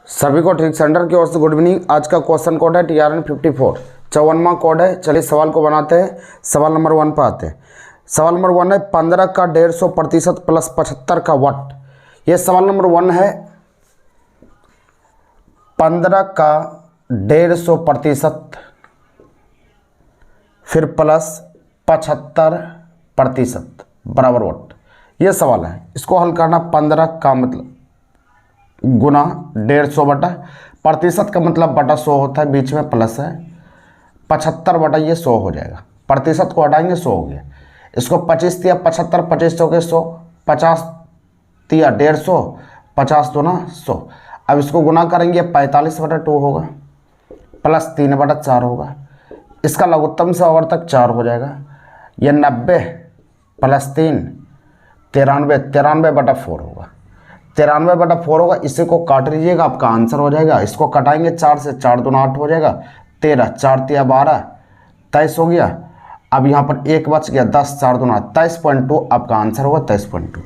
सभी को trick centre की ओर से गुड इवनिंग। आज का क्वेश्चन कोड है TRN 54, 54वां कोड है। चलिए सवाल को बनाते हैं। सवाल नंबर 1 पर आते हैं। सवाल नंबर 1 है 15 का 150% प्लस 75 का वाट। ये सवाल नंबर 1 है। 15 का 150% फिर प्लस 75% बराबर वाट। ये सवाल है, इसको हल करना। 15 का मतलब गुना 150 बटा, प्रतिशत का मतलब बटा 100 होता है, बीच में प्लस है। 75 बटा ये 100 हो जाएगा। प्रतिशत को हटाएंगे 100 हो गया। इसको 25 दिया 75, 25 हो गए 100, 50 दिया 150, 50 दो ना 100। अब इसको गुना करेंगे 45 बटा 2 होगा, प्लस 3 बटा 4 होगा। इसका लघुत्तम से आवर्तक 4 हो जाएगा। यह 90 प्लस 3 93, 93 बटा 4 होगा। 93 बटा 4 होगा। इसी को काट लीजिएगा, आपका आंसर हो जाएगा। इसको कटाएंगे 4 से, 4 दूना 8 हो जाएगा, 13, 4 तिया 12, 23 हो गया। अब यहाँ पर 1 बच गया, 10, 4 दूना 23.2 आपका आंसर होगा। 23.2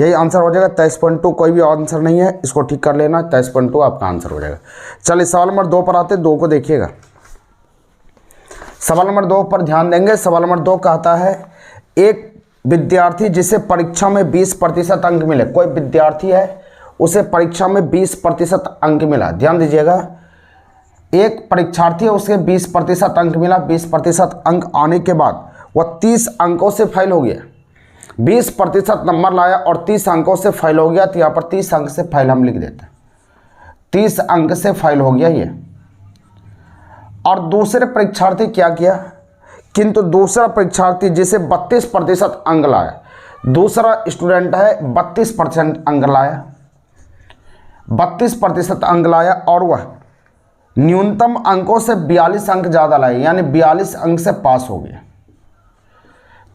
यही आंसर हो जाएगा। 23.2 कोई भी आंसर नहीं है, इसको ठीक कर लेना। 23.2 आपका आंसर हो जाएगा। चलिए सवाल नंबर 2 पर आते। 2 को देखिएगा। सवाल नंबर 2 पर ध्यान देंगे। सवाल नंबर 2 कहता है एक विद्यार्थी जिसे परीक्षा में 20% अंक मिले। कोई विद्यार्थी है, उसे परीक्षा में 20% अंक मिला। ध्यान दीजिएगा, एक परीक्षार्थी है, उसके 20% अंक मिला। 20% अंक आने के बाद वह 30 अंकों से फेल हो गया। 20% नंबर लाया और 30 अंकों से फेल हो गया। तो यहाँ पर 30 अंक से फेल हम लिख देते हैं। 30 अंक से फेल हो गया ये। और दूसरे परीक्षार्थी क्या किया, किंतु दूसरा परीक्षार्थी जिसे 32% अंक लाया, दूसरा स्टूडेंट है 32% अंक लाया, 32% अंक लाया और वह न्यूनतम अंकों से 42 अंक ज़्यादा लाए, यानी 42 अंक से पास हो गया।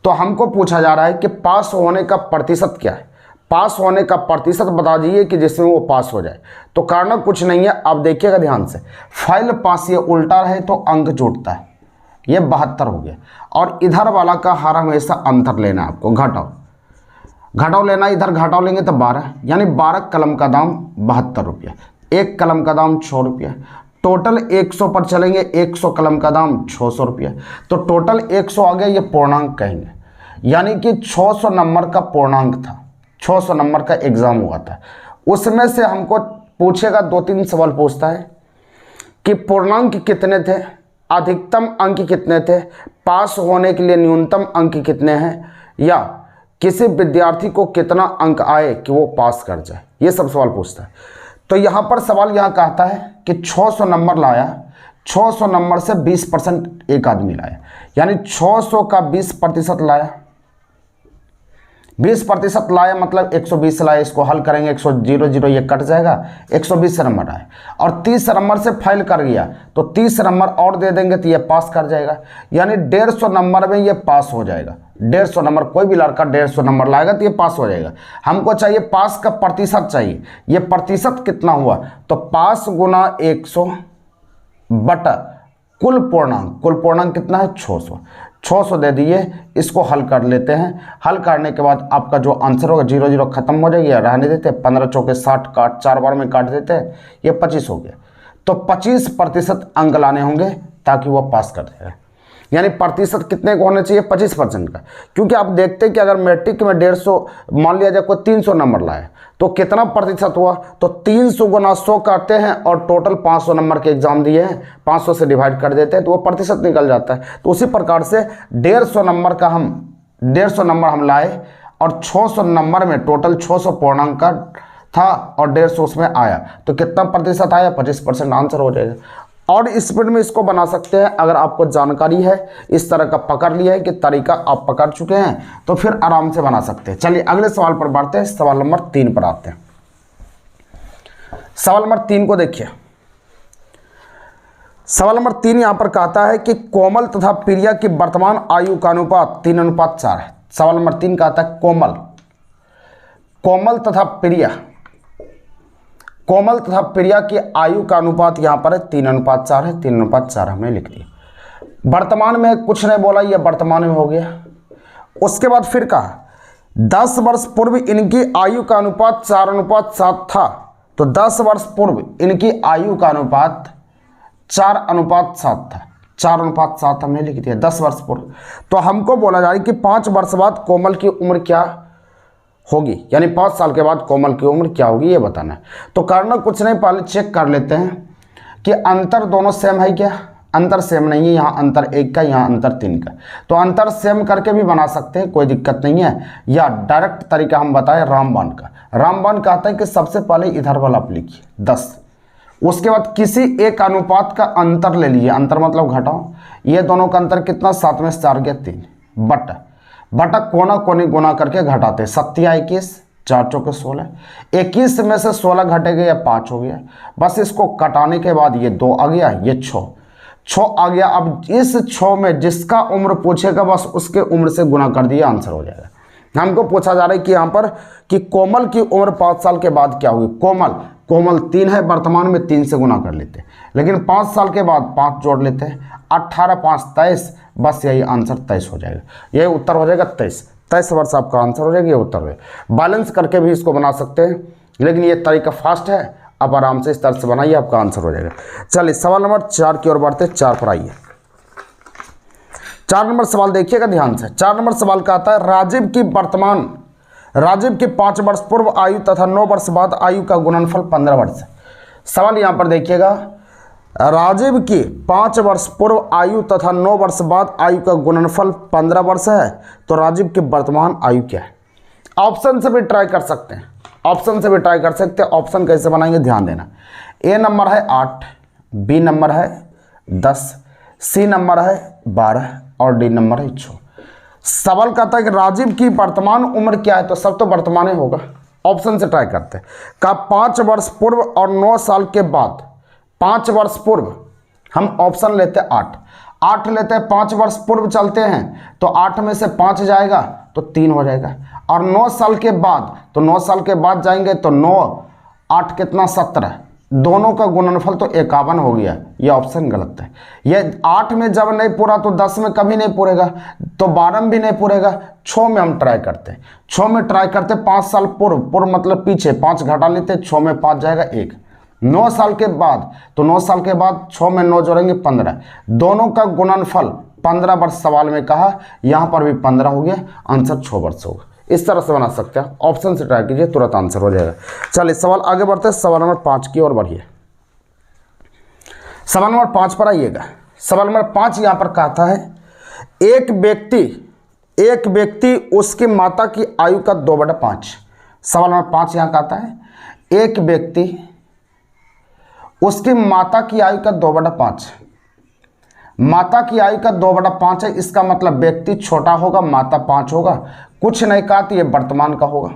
तो हमको पूछा जा रहा है कि पास होने का प्रतिशत क्या है। पास होने का प्रतिशत बता दीजिए कि जिसमें वो पास हो जाए। तो करना कुछ नहीं है, आप देखिएगा ध्यान से। फेल पास ये उल्टा रहे तो अंक जुटता है। ये 72 हो गया। और इधर वाला का हर हमेशा अंतर लेना है आपको। घटाओ लेना, इधर घटाओ लेंगे तो 12, यानी 12 कलम का दाम 72 रुपया, 1 कलम का दाम 6 रुपया। टोटल 100 पर चलेंगे, 100 कलम का दाम 600 रुपया। तो टोटल 100 आ गया, ये पूर्णांक कहेंगे, यानी कि 600 नंबर का पूर्णांक था। 600 नंबर का एग्जाम हुआ था। उसमें से हमको पूछेगा 2-3 सवाल पूछता है कि पूर्णांक कितने थे, अधिकतम अंक कितने थे, पास होने के लिए न्यूनतम अंक कितने हैं, या किसी विद्यार्थी को कितना अंक आए कि वो पास कर जाए। ये सब सवाल पूछता है। तो यहाँ पर सवाल यहाँ कहता है कि 600 नंबर लाया, 600 नंबर से 20% एक आदमी लाया, यानी 600 का 20% लाया। 20% लाया मतलब 120 लाया। इसको हल करेंगे, 100 ये कट जाएगा, 120 नंबर आए। और 30 नंबर से फेल कर गया तो 30 नंबर और दे देंगे तो ये पास कर जाएगा, यानी 150 नंबर में ये पास हो जाएगा। 150 नंबर, कोई भी लड़का 150 नंबर लाएगा तो ये पास हो जाएगा। हमको चाहिए पास का प्रतिशत चाहिए। ये प्रतिशत कितना हुआ, तो पास गुना 100 बटा कुल पूर्णांक कितना है 600। 600 दे दिए। इसको हल कर लेते हैं। हल करने के बाद आपका जो आंसर होगा 0 खत्म हो जाएगी, रहने देते। 15 चौके 60 काट, 4 बार में काट देते हैं, ये 25 हो गया। तो 25% अंक लाने होंगे ताकि वह पास कर जाएगा। यानी प्रतिशत कितने को होना चाहिए, 25% का। क्योंकि आप देखते हैं कि अगर मैट्रिक में 150, मान लिया जाए कोई 300 नंबर लाए तो कितना प्रतिशत हुआ, तो 300 गुना 100 करते हैं और टोटल 500 नंबर के एग्जाम दिए हैं, 500 से डिवाइड कर देते हैं तो वो प्रतिशत निकल जाता है। तो उसी प्रकार से 150 नंबर हम लाए और 600 नंबर में टोटल 600 पूर्णांक का था और 150 उसमें आया, तो कितना प्रतिशत आया, 25% आंसर हो जाएगा। और स्पीड में इसको बना सकते हैं। अगर आपको जानकारी है, इस तरह का पकड़ लिया है कि तरीका आप पकड़ चुके हैं, तो फिर आराम से बना सकते हैं। चलिए अगले सवाल पर बढ़ते हैं। सवाल नंबर 3 पर आते हैं। सवाल नंबर 3 को देखिए। सवाल नंबर 3 यहां पर कहता है कि कोमल तथा प्रिया की वर्तमान आयु का अनुपात 3:4 है। सवाल नंबर 3 कहता है कोमल तथा प्रिया की आयु का अनुपात यहाँ पर है 3:4 है। 3:4 हमने लिख दिया। वर्तमान में कुछ नहीं बोला, ये वर्तमान में हो गया। उसके बाद फिर कहा 10 वर्ष पूर्व इनकी आयु का अनुपात 4:7 था, तो 10 वर्ष पूर्व इनकी आयु का अनुपात 4:7 था। 4:7 हमने लिख दिया 10 वर्ष पूर्व। तो हमको बोला जा रहा है कि 5 वर्ष बाद कोमल की उम्र क्या होगी, यानी 5 साल के बाद कोमल की उम्र क्या होगी ये बताना है। तो करना कुछ नहीं, पहले चेक कर लेते हैं कि अंतर दोनों सेम है क्या। अंतर सेम नहीं है, यहाँ अंतर 1 का, यहाँ अंतर 3 का। तो अंतर सेम करके भी बना सकते हैं, कोई दिक्कत नहीं है। या डायरेक्ट तरीका हम बताएं रामबाण का। रामबाण कहता है कि सबसे पहले इधर वाला आप लिखिए 10, उसके बाद किसी एक अनुपात का अंतर ले लीजिए, अंतर मतलब घटाओ। ये दोनों का अंतर कितना, 7 में से 4 गया 3, बटा कोना कोनी गुना करके घटाते, 7 या 21, 4 चौके 16, 21 में से 16 घटेगा या 5 हो गया। बस इसको कटाने के बाद ये 2 आ गया, ये 6 आ गया। अब इस 6 में जिसका उम्र पूछेगा बस उसके उम्र से गुना कर दिया, आंसर हो जाएगा। हमको पूछा जा रहा है कि यहाँ पर कि कोमल की उम्र 5 साल के बाद क्या होगी। कोमल 3 है, वर्तमान में 3 से गुना कर लेते हैं, लेकिन 5 साल के बाद 5 जोड़ लेते हैं, 18 5 23, बस यही आंसर 23 हो जाएगा। यही उत्तर हो जाएगा 23 वर्ष आपका आंसर हो जाएगा, ये उत्तर है। बैलेंस करके भी इसको बना सकते हैं, लेकिन ये तरीका फास्ट है, आप आराम से इस तरह से बनाइए, आपका आंसर हो जाएगा। चलिए सवाल नंबर 4 की ओर बढ़ते हैं। 4 पर आइए। 4 नंबर सवाल देखिएगा ध्यान से। 4 नंबर सवाल का आता है राजीव की 5 वर्ष पूर्व आयु तथा 9 वर्ष बाद आयु का गुणनफल 15 वर्ष है। सवाल यहाँ पर देखिएगा, राजीव की 5 वर्ष पूर्व आयु तथा 9 वर्ष बाद आयु का गुणनफल 15 वर्ष है, तो राजीव की वर्तमान आयु क्या है। ऑप्शन से भी ट्राई कर सकते हैं, ऑप्शन कैसे बनाएंगे ध्यान देना। ए नंबर है 8, बी नंबर है 10, सी नंबर है 12 और डी नंबर है 6। सवाल कहता है कि राजीव की वर्तमान उम्र क्या है, तो सब तो वर्तमान ही होगा। ऑप्शन से ट्राई करते हैं। का 5 वर्ष पूर्व और 9 साल के बाद, 5 वर्ष पूर्व हम ऑप्शन लेते हैं 8 लेते हैं। 5 वर्ष पूर्व चलते हैं तो 8 में से 5 जाएगा तो 3 हो जाएगा। और 9 साल के बाद, तो 9 साल के बाद जाएंगे तो 9 8 कितना 17, दोनों का गुणनफल तो 51 हो गया। ये ऑप्शन गलत है। ये 8 में जब नहीं पूरा तो 10 में कभी नहीं पूरेगा, तो 12 में भी नहीं पूरेगा। 6 में हम ट्राई करते हैं, 6 में ट्राई करते 5 साल पूर्व मतलब पीछे, 5 घटा लेते, 6 में 5 जाएगा 1। 9 साल के बाद, तो 9 साल के बाद 6 में 9 जोड़ेंगे 15, दोनों का गुणनफल 15 वर्ष सवाल में कहा, यहाँ पर भी 15 हो गया, आंसर 6 वर्ष होगा। इस तरह से बना सकते हैं, ऑप्शन से ट्राई कीजिए, तुरंत आंसर हो जाएगा। चलिए सवाल आगे बढ़ते हैं, सवाल नंबर 5 की ओर बढ़िए। सवाल नंबर 5 पर आइएगा। सवाल नंबर 5 यहाँ पर कहता है, एक व्यक्ति उसकी माता की आयु का 2/5। सवाल नंबर 5 यहाँ कहता है, एक व्यक्ति उसकी माता की आयु का 2/5, माता की आयु का 2/5 है। इसका मतलब व्यक्ति छोटा होगा, माता 5 होगा, कुछ नहीं कहा तो ये वर्तमान का होगा।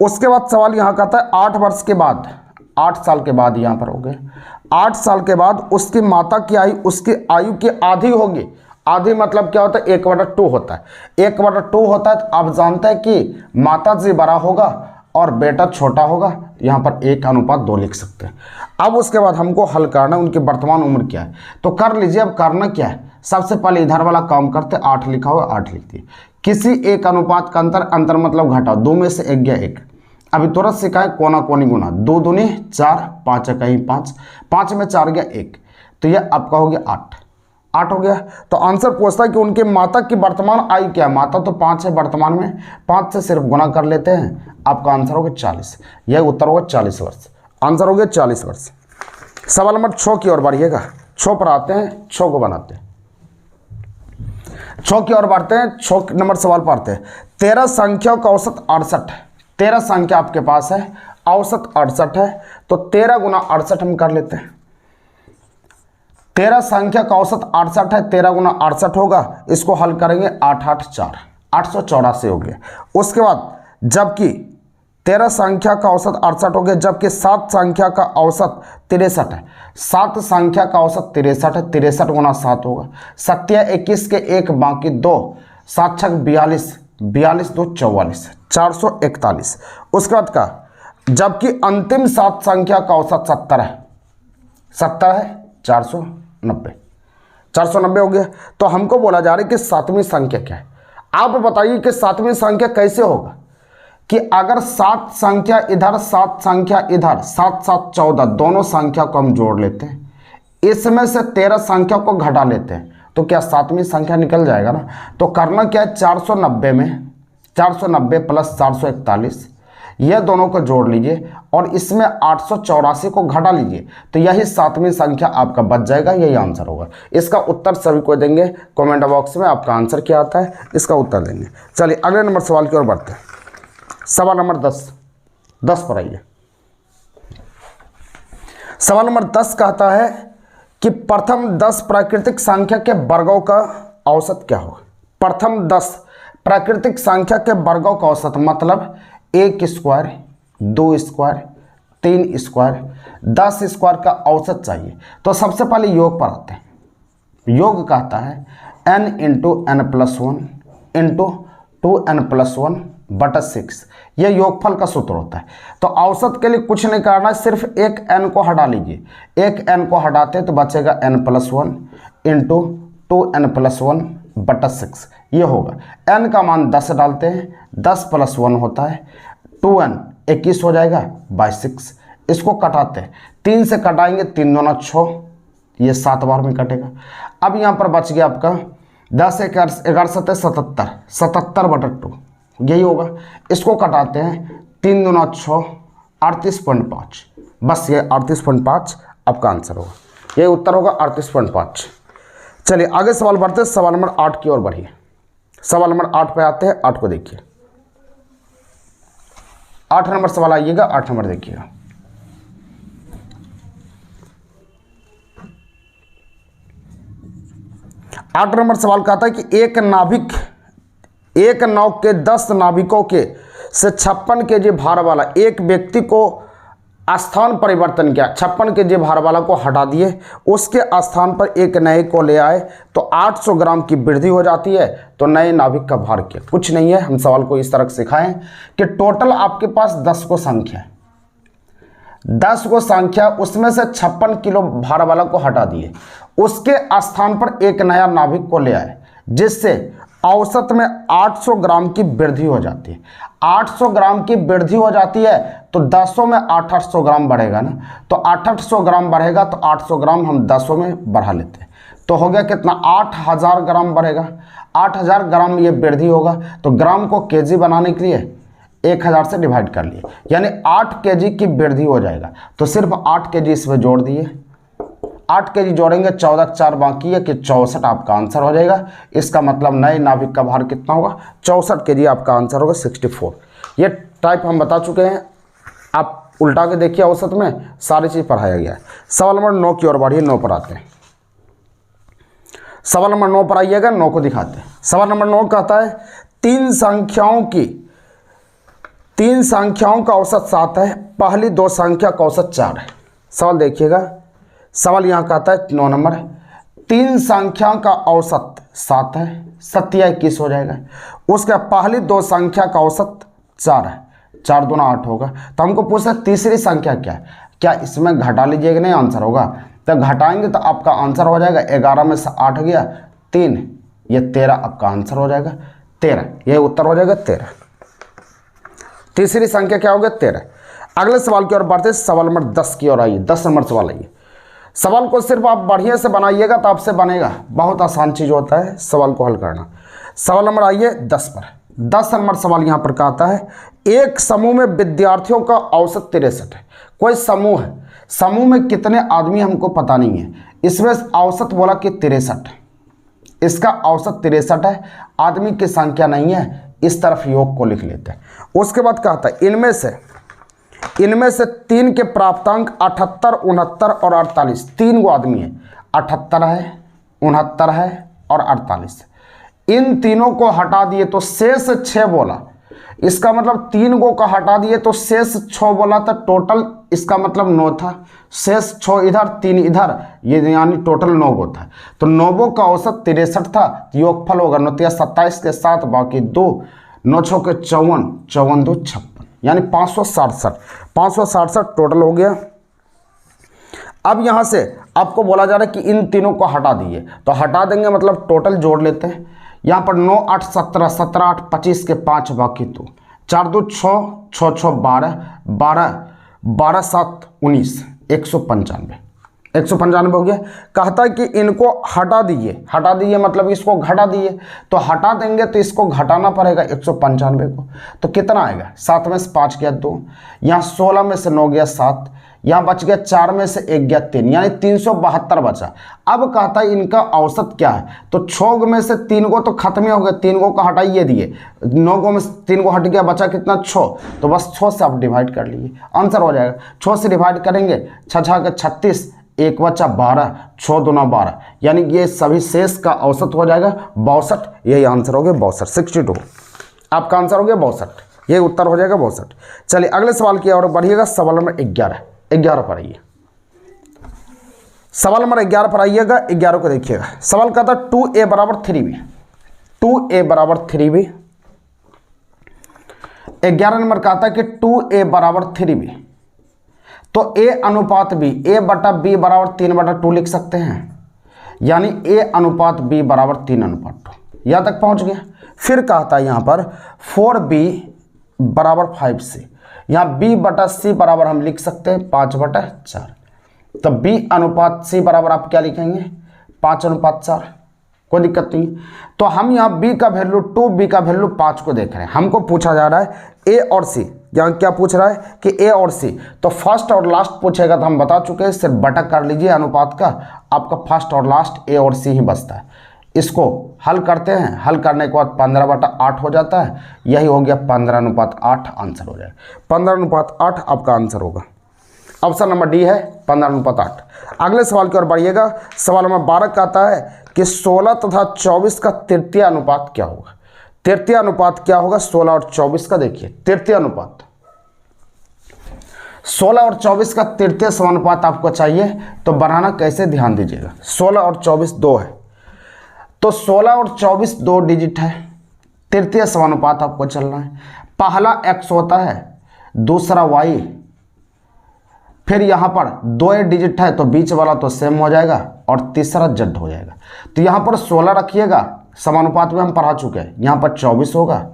उसके बाद सवाल यहाँ कहता है 8 वर्ष के बाद, 8 साल के बाद यहाँ पर हो गए, 8 साल के बाद उसकी माता की आयु उसकी आयु की आधी होगी। आधी मतलब क्या होता है, 1/2 होता है। 1/2 होता है तो आप जानते हैं कि माता जी बड़ा होगा और बेटा छोटा होगा, यहाँ पर 1:2 लिख सकते हैं। अब उसके बाद हमको हल करना उनकी वर्तमान उम्र क्या है, तो कर लीजिए। अब करना क्या है, सबसे पहले इधर वाला काम करते, 8 लिखा हुआ 8 लिख दिए। किसी एक अनुपात का अंतर मतलब घटाओ, 2 में से 1 गया 1। अभी तुरंत सिखाए कोना कोनी गुना, 2 दूनी 4, 5 कहीं 5, 5 में 4 गया 1, तो यह आपका हो गया 8 हो गया। तो आंसर पूछता है कि उनके माता की वर्तमान आयु क्या है। माता तो 5 है वर्तमान में, 5 से सिर्फ गुना कर लेते हैं, आपका आंसर होगा 40। यह उत्तर होगा 40 वर्ष, आंसर हो गया 40 वर्ष। सवाल नंबर 6 की ओर बढ़िएगा। 6 पर आते हैं, 6 को बनाते हैं, 6 की ओर बढ़ते हैं। 6 नंबर सवाल पढ़ते हैं। 13 संख्या का औसत 68 है। 13 संख्या आपके पास है, औसत 68 है, तो 13 गुना 68 हम कर लेते हैं। 13 संख्या का औसत 68 है, 13 गुना 68 होगा, इसको हल करेंगे 8 8 4, 884 हो गया। उसके बाद जबकि 13 संख्या का औसत 68 हो गया, जबकि 7 संख्या का औसत 63 है। 7 संख्या का औसत 63 है, 63 गुना 7 होगा। 7 21 के 1 बाकी 2, 7 6 42, 42 2 44, 441। उसके बाद का जबकि अंतिम 7 संख्या का औसत 70 है, 70 है 490 हो गया। तो हमको बोला जा रहा है कि 7वीं संख्या क्या है। आप बताइए कि 7वीं संख्या कैसे होगा। कि अगर 7 संख्या इधर 7 संख्या इधर 7 7 14 दोनों संख्या को हम जोड़ लेते हैं, इसमें से 13 संख्या को घटा लेते हैं, तो क्या 7वीं संख्या निकल जाएगा ना। तो करना क्या है, 490 में 490 प्लस 441 ये दोनों को जोड़ लीजिए और इसमें 884 को घटा लीजिए, तो यही 7वीं संख्या आपका बच जाएगा। यही आंसर होगा। इसका उत्तर सभी को देंगे कमेंट बॉक्स में, आपका आंसर क्या आता है इसका उत्तर देंगे। चलिए अगले नंबर सवाल की ओर बढ़ते हैं। सवाल नंबर 10 पर आइए। सवाल नंबर 10 कहता है कि प्रथम 10 प्राकृतिक संख्या के वर्गों का औसत क्या होगा। प्रथम 10 प्राकृतिक संख्या के वर्गों का औसत मतलब 1 स्क्वायर 2 स्क्वायर 3 स्क्वायर 10 स्क्वायर का औसत चाहिए। तो सबसे पहले योग पर आते हैं। योग कहता है n into n plus 1 into 2n+1 बटा 6, यह योगफल का सूत्र होता है। तो औसत के लिए कुछ नहीं करना है, सिर्फ एक n को हटा लीजिए। एक n को हटाते तो बचेगा n+1 इंटू 2n+1 बटा 6, ये होगा। n का मान 10 डालते हैं, 10 + 1 होता है 2n 21 हो जाएगा बाय 6। इसको कटाते हैं, 3 से कटाएंगे 3 दूना 6, ये 7 बार में कटेगा। अब यहाँ पर बच गया आपका 10 11 7 77, 77 बटा 2, यही होगा। इसको कटाते हैं 3 दूना 6 38.5, बस ये 38.5 आपका आंसर होगा। ये उत्तर होगा 38.5। चलिए आगे सवाल बढ़ते हैं, सवाल नंबर 8 की ओर बढ़िए। सवाल नंबर 8 पे आते हैं। 8 को देखिए, 8 नंबर सवाल आइएगा, 8 नंबर देखिएगा। आठ नंबर सवाल कहता है कि एक नाव के 10 नाविकों के से 56 kg भार वाला एक व्यक्ति को स्थान परिवर्तन किया, 56 kg भार वाला को हटा दिए, उसके स्थान पर एक नए को ले आए तो 800 ग्राम की वृद्धि हो जाती है, तो नए नाविक का भार क्या। कुछ नहीं है, हम सवाल को इस तरह सिखाएं कि टोटल आपके पास 10 को संख्या, 10 को संख्या, उसमें से 56 किलो भार वाला को हटा दिए, उसके स्थान पर एक नया नाविक को ले आए, जिससे औसत में 800 ग्राम की वृद्धि हो जाती है। 800 ग्राम की वृद्धि हो जाती है तो 10 में 800 ग्राम बढ़ेगा ना, तो 800 ग्राम बढ़ेगा तो 800 ग्राम हम 10 में बढ़ा लेते हैं, तो हो गया कितना 8000 ग्राम बढ़ेगा। 8000 ग्राम ये वृद्धि होगा, तो ग्राम को केजी बनाने के लिए 1000 से डिवाइड कर लिए, यानी 8 केजी की वृद्धि हो जाएगा। तो सिर्फ 8 केजी इसमें जोड़ दिए, 8 केजी जोड़ेंगे, 14 4 बाकी है कि 64 आपका आंसर हो जाएगा। इसका मतलब नए नाविक का भार कितना होगा, 64 केजी आपका आंसर होगा 64। ये टाइप हम बता चुके हैं, आप उल्टा के देखिए, औसत में सारी चीज़ पढ़ाया गया है। सवाल नंबर 9 की ओर बढ़िए, 9 पर आते हैं। सवाल नंबर 9 पर आइएगा, 9 को दिखाते हैं। सवाल नंबर 9 कहता है तीन संख्याओं का औसत 7 है, पहली 2 संख्या का औसत 4 है। सवाल देखिएगा, सवाल यहाँ कहता है 9 नंबर, 3 संख्याओं का औसत 7 है, 7 या 21 हो जाएगा, उसका पहली 2 संख्या का औसत 4 है, 4 दूना 8 होगा। तो हमको पूछा तीसरी संख्या क्या है, क्या इसमें घटा लीजिएगा, नहीं आंसर होगा, तो घटाएंगे तो आपका आंसर हो जाएगा 11 में से 8 गया 3, ये 13 आपका आंसर हो जाएगा 13, यह उत्तर हो जाएगा 13। तीसरी संख्या क्या होगा 13। अगले सवाल की ओर बढ़ते हैं, सवाल नंबर 10 की ओर आइए। 10 नंबर सवाल आइए। सवाल को सिर्फ आप बढ़िया से बनाइएगा तो आपसे बनेगा, बहुत आसान चीज़ होता है सवाल को हल करना। सवाल नंबर आइए 10 पर। 10 नंबर सवाल यहाँ पर कहता है एक समूह में विद्यार्थियों का औसत 63 है। कोई समूह है, समूह में कितने आदमी हमको पता नहीं है, इसमें औसत बोला कि 63, इसका औसत 63 है, आदमी की संख्या नहीं है, इस तरफ योग को लिख लेते हैं। उसके बाद कहता है इनमें से 3 के प्राप्तांक 78, 69 और 48, 3 गो आदमी है, 78 है, 69 है और 48। इन तीनों को हटा दिए तो शेष 6 बोला, इसका मतलब 3 गो का हटा दिए तो शेष 6 बोला था, टोटल इसका मतलब 9 था, शेष 6 इधर 3 इधर, ये यानी टोटल 9 गो था। तो 9 का औसत 63 था, योगफल होगा 9 27 के 7 बाकी 2, 9 6 के 54, 54 2 56, यानी 567 टोटल हो गया। अब यहाँ से आपको बोला जा रहा है कि इन तीनों को हटा दिए, तो हटा देंगे मतलब टोटल जोड़ लेते हैं। यहाँ पर 9 8 17, 17 8 25 के 5 बाकी 2, 4 2 6, 6 6 12, 12 12 7 19, 195, 195 हो गया। कहता है कि इनको हटा दीजिए मतलब इसको घटा दिए, तो हटा देंगे तो इसको घटाना पड़ेगा 195 को, तो कितना आएगा? 7 में से 5 गया 2, यहाँ 16 में से 9 गया 7, यहाँ बच गया 4 में से 1 गया 3, यानी 372 बचा। अब कहता है इनका औसत क्या है, तो 6 में से 3 को तो खत्म ही हो गया, 3 को हटाइए दिए, 9 में से 3 को हट गया, बचा कितना? 6, तो बस 6 से आप डिवाइड कर लीजिए, आंसर हो जाएगा। 6 से डिवाइड करेंगे, 6 6 के 36, 1 बचा 12, 6 दूना 12, यानी ये सभी शेष का औसत हो जाएगा 62, यही आंसर हो गया 62, 62 आपका आंसर हो गया 62, ये उत्तर हो जाएगा 62। चलिए अगले सवाल की ओर बढ़िएगा, सवाल नंबर 11 पर आइए। सवाल नंबर 11 पर आइएगा, 11 को देखिएगा। सवाल कहता 2a बराबर 3b, 2a बराबर 3b। 11 नंबर कहता है कि 2a बराबर 3b, तो a अनुपात b, a बटा b बराबर 3/2 लिख सकते हैं, यानी a अनुपात b बराबर 3/2, यहाँ तक पहुँच गया। फिर कहता है यहाँ पर 4b बराबर 5c, यहाँ b बटा c बराबर हम लिख सकते हैं 5/4, तो b अनुपात c बराबर आप क्या लिखेंगे? 5/4, कोई दिक्कत नहीं। तो हम यहाँ b का वैल्यू 2, b का वैल्यू 5 को देख रहे हैं। हमको पूछा जा रहा है a और c, यहाँ क्या पूछ रहा है कि a और c, तो फर्स्ट और लास्ट पूछेगा तो हम बता चुके हैं, सिर्फ बटा कर लीजिए अनुपात का, आपका फर्स्ट और लास्ट a और c ही बचता है। इसको हल करते हैं, हल करने के बाद 15/8 हो जाता है, यही हो गया 15/8 आंसर हो जाएगा। 15/8 आपका आंसर होगा, ऑप्शन नंबर डी है 15/8। अगले सवाल की ओर बढ़िएगा। सवाल नंबर 12 का आता है कि 16 तथा 24 का तृतीय अनुपात क्या होगा? तृतीय अनुपात क्या होगा 16 और 24 का? देखिए तृतीय अनुपात 16 और 24 का तृतीय समानुपात आपको चाहिए, तो बनाना कैसे ध्यान दीजिएगा। 16 और 24 2 है, तो 16 और 24 2 डिजिट है, तृतीय समानुपात आपको चलना है। पहला x होता है, दूसरा y, फिर यहाँ पर 2 डिजिट है तो बीच वाला तो सेम हो जाएगा और तीसरा z हो जाएगा। तो यहाँ पर 16 रखिएगा, समानुपात में हम पढ़ा चुके हैं, यहाँ पर 24 होगा,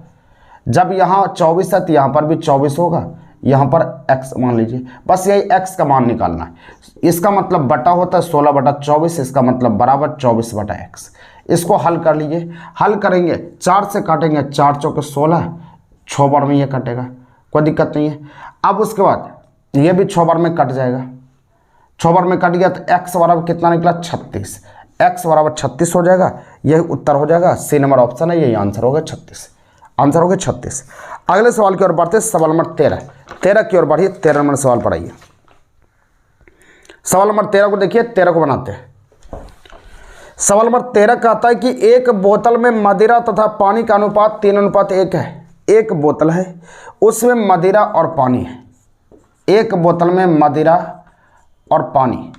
जब यहाँ 24 है तो यहाँ पर भी 24 होगा, यहाँ पर x मान लीजिए, बस यही x का मान निकालना है। इसका मतलब बटा होता है 16/24, इसका मतलब बराबर 24/x। इसको हल कर लीजिए, हल करेंगे 4 से काटेंगे, 4 चौके 16, 6 बार में ये कटेगा, कोई दिक्कत नहीं है। अब उसके बाद ये भी 6 बार में कट जाएगा, 6 बार में कट गया तो x बराबर कितना निकला? 36, x बराबर 36 हो जाएगा, यही उत्तर हो जाएगा। सी नंबर ऑप्शन है, यही आंसर होगा 36, आंसर हो गया 36। अगले सवाल की ओर बढ़ते, सवाल नंबर 13 की ओर बढ़िए। 13 नंबर सवाल पढ़ाइए। सवाल नंबर 13 को देखिए, 13 को बनाते हैं। सवाल नंबर 13 कहता है कि एक बोतल में मदिरा तथा पानी का अनुपात 3:1 है। एक बोतल है, उसमें मदिरा और पानी है। एक बोतल में मदिरा और पानी,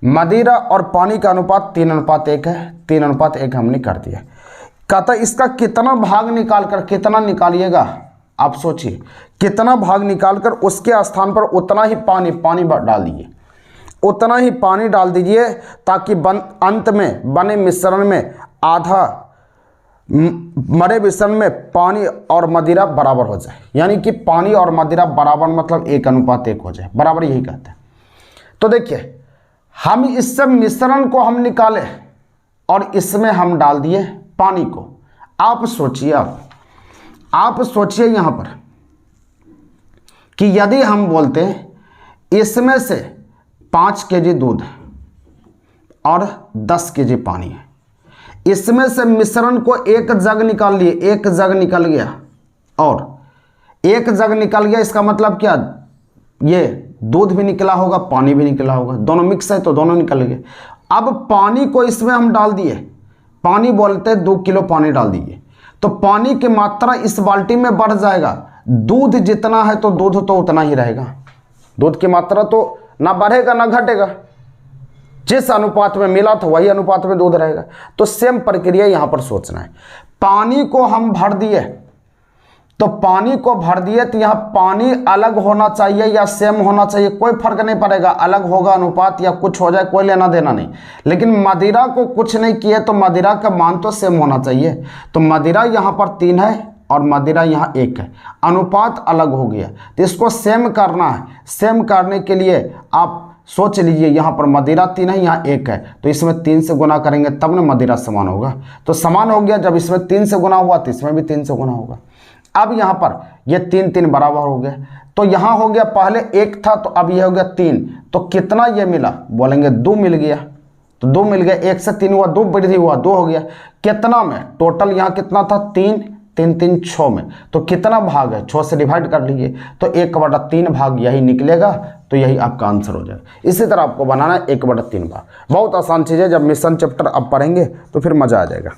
मदिरा और पानी का अनुपात 3:1 है। 3:1 हमने कर दिया। कहता है इसका कितना भाग निकालकर, कितना निकालिएगा आप सोचिए, कितना भाग निकालकर उसके स्थान पर उतना ही पानी डाल दीजिए, उतना ही पानी डाल दीजिए, ताकि अंत में बने मिश्रण में आधा मरे मिश्रण में पानी और मदिरा बराबर हो जाए, यानी कि पानी और मदिरा बराबर मतलब 1:1 हो जाए, बराबर यही कहते हैं। तो देखिए हम इससे मिश्रण को हम निकाले और इसमें हम डाल दिए पानी को। आप सोचिए, आप सोचिए यहाँ पर कि यदि हम बोलते इसमें से 5 केजी दूध और 10 केजी पानी है, इसमें से मिश्रण को एक जग निकाल लिए, एक जग निकल गया और एक जग निकल गया, इसका मतलब क्या, ये दूध भी निकला होगा पानी भी निकला होगा, दोनों मिक्स है तो दोनों निकल गए। अब पानी को इसमें हम डाल दिए, पानी बोलते 2 किलो पानी डाल दीजिए, तो पानी की मात्रा इस बाल्टी में बढ़ जाएगा। दूध जितना है तो दूध तो उतना ही रहेगा, दूध की मात्रा तो ना बढ़ेगा ना घटेगा, जिस अनुपात में मिला था वही अनुपात में दूध रहेगा। तो सेम प्रक्रिया यहां पर सोचना है। पानी को हम भर दिए, तो पानी को भर दिए तो यहां पानी अलग होना चाहिए या सेम होना चाहिए, कोई फर्क नहीं पड़ेगा, अलग होगा अनुपात या कुछ हो जाए कोई लेना देना नहीं। लेकिन मदिरा को कुछ नहीं किए तो मदिरा का मान तो सेम होना चाहिए। तो मदिरा यहां पर 3 है और मदिरा यहाँ 1 है, अनुपात अलग हो गया। तो इसको सेम करना है। सेम करने के लिए आप सोच लीजिए, यहाँ पर मदिरा 3 है, यहाँ 1 है, तो इसमें 3 से गुना करेंगे तब ना मदिरा समान होगा। तो समान हो गया, जब इसमें 3 से गुना हुआ तो इसमें भी 3 से गुना होगा। अब यहाँ पर ये 3 3 बराबर हो गया, तो यहाँ हो गया पहले 1 था तो अब ये हो गया 3, तो कितना ये मिला, बोलेंगे 2 मिल गया। तो 2 मिल गया, 1 से 3 हुआ, 2 वृद्धि हुआ, 2 हो गया। कितना में, टोटल यहाँ कितना था 3 3 3 6 में, तो कितना भाग है, 6 से डिवाइड कर लीजिए, तो 1/3 भाग यही निकलेगा, तो यही आपका आंसर हो जाएगा। इसी तरह आपको बनाना है 1/3 भाग। बहुत आसान चीज़ है, जब मिशन चैप्टर आप पढ़ेंगे तो फिर मज़ा आ जाएगा।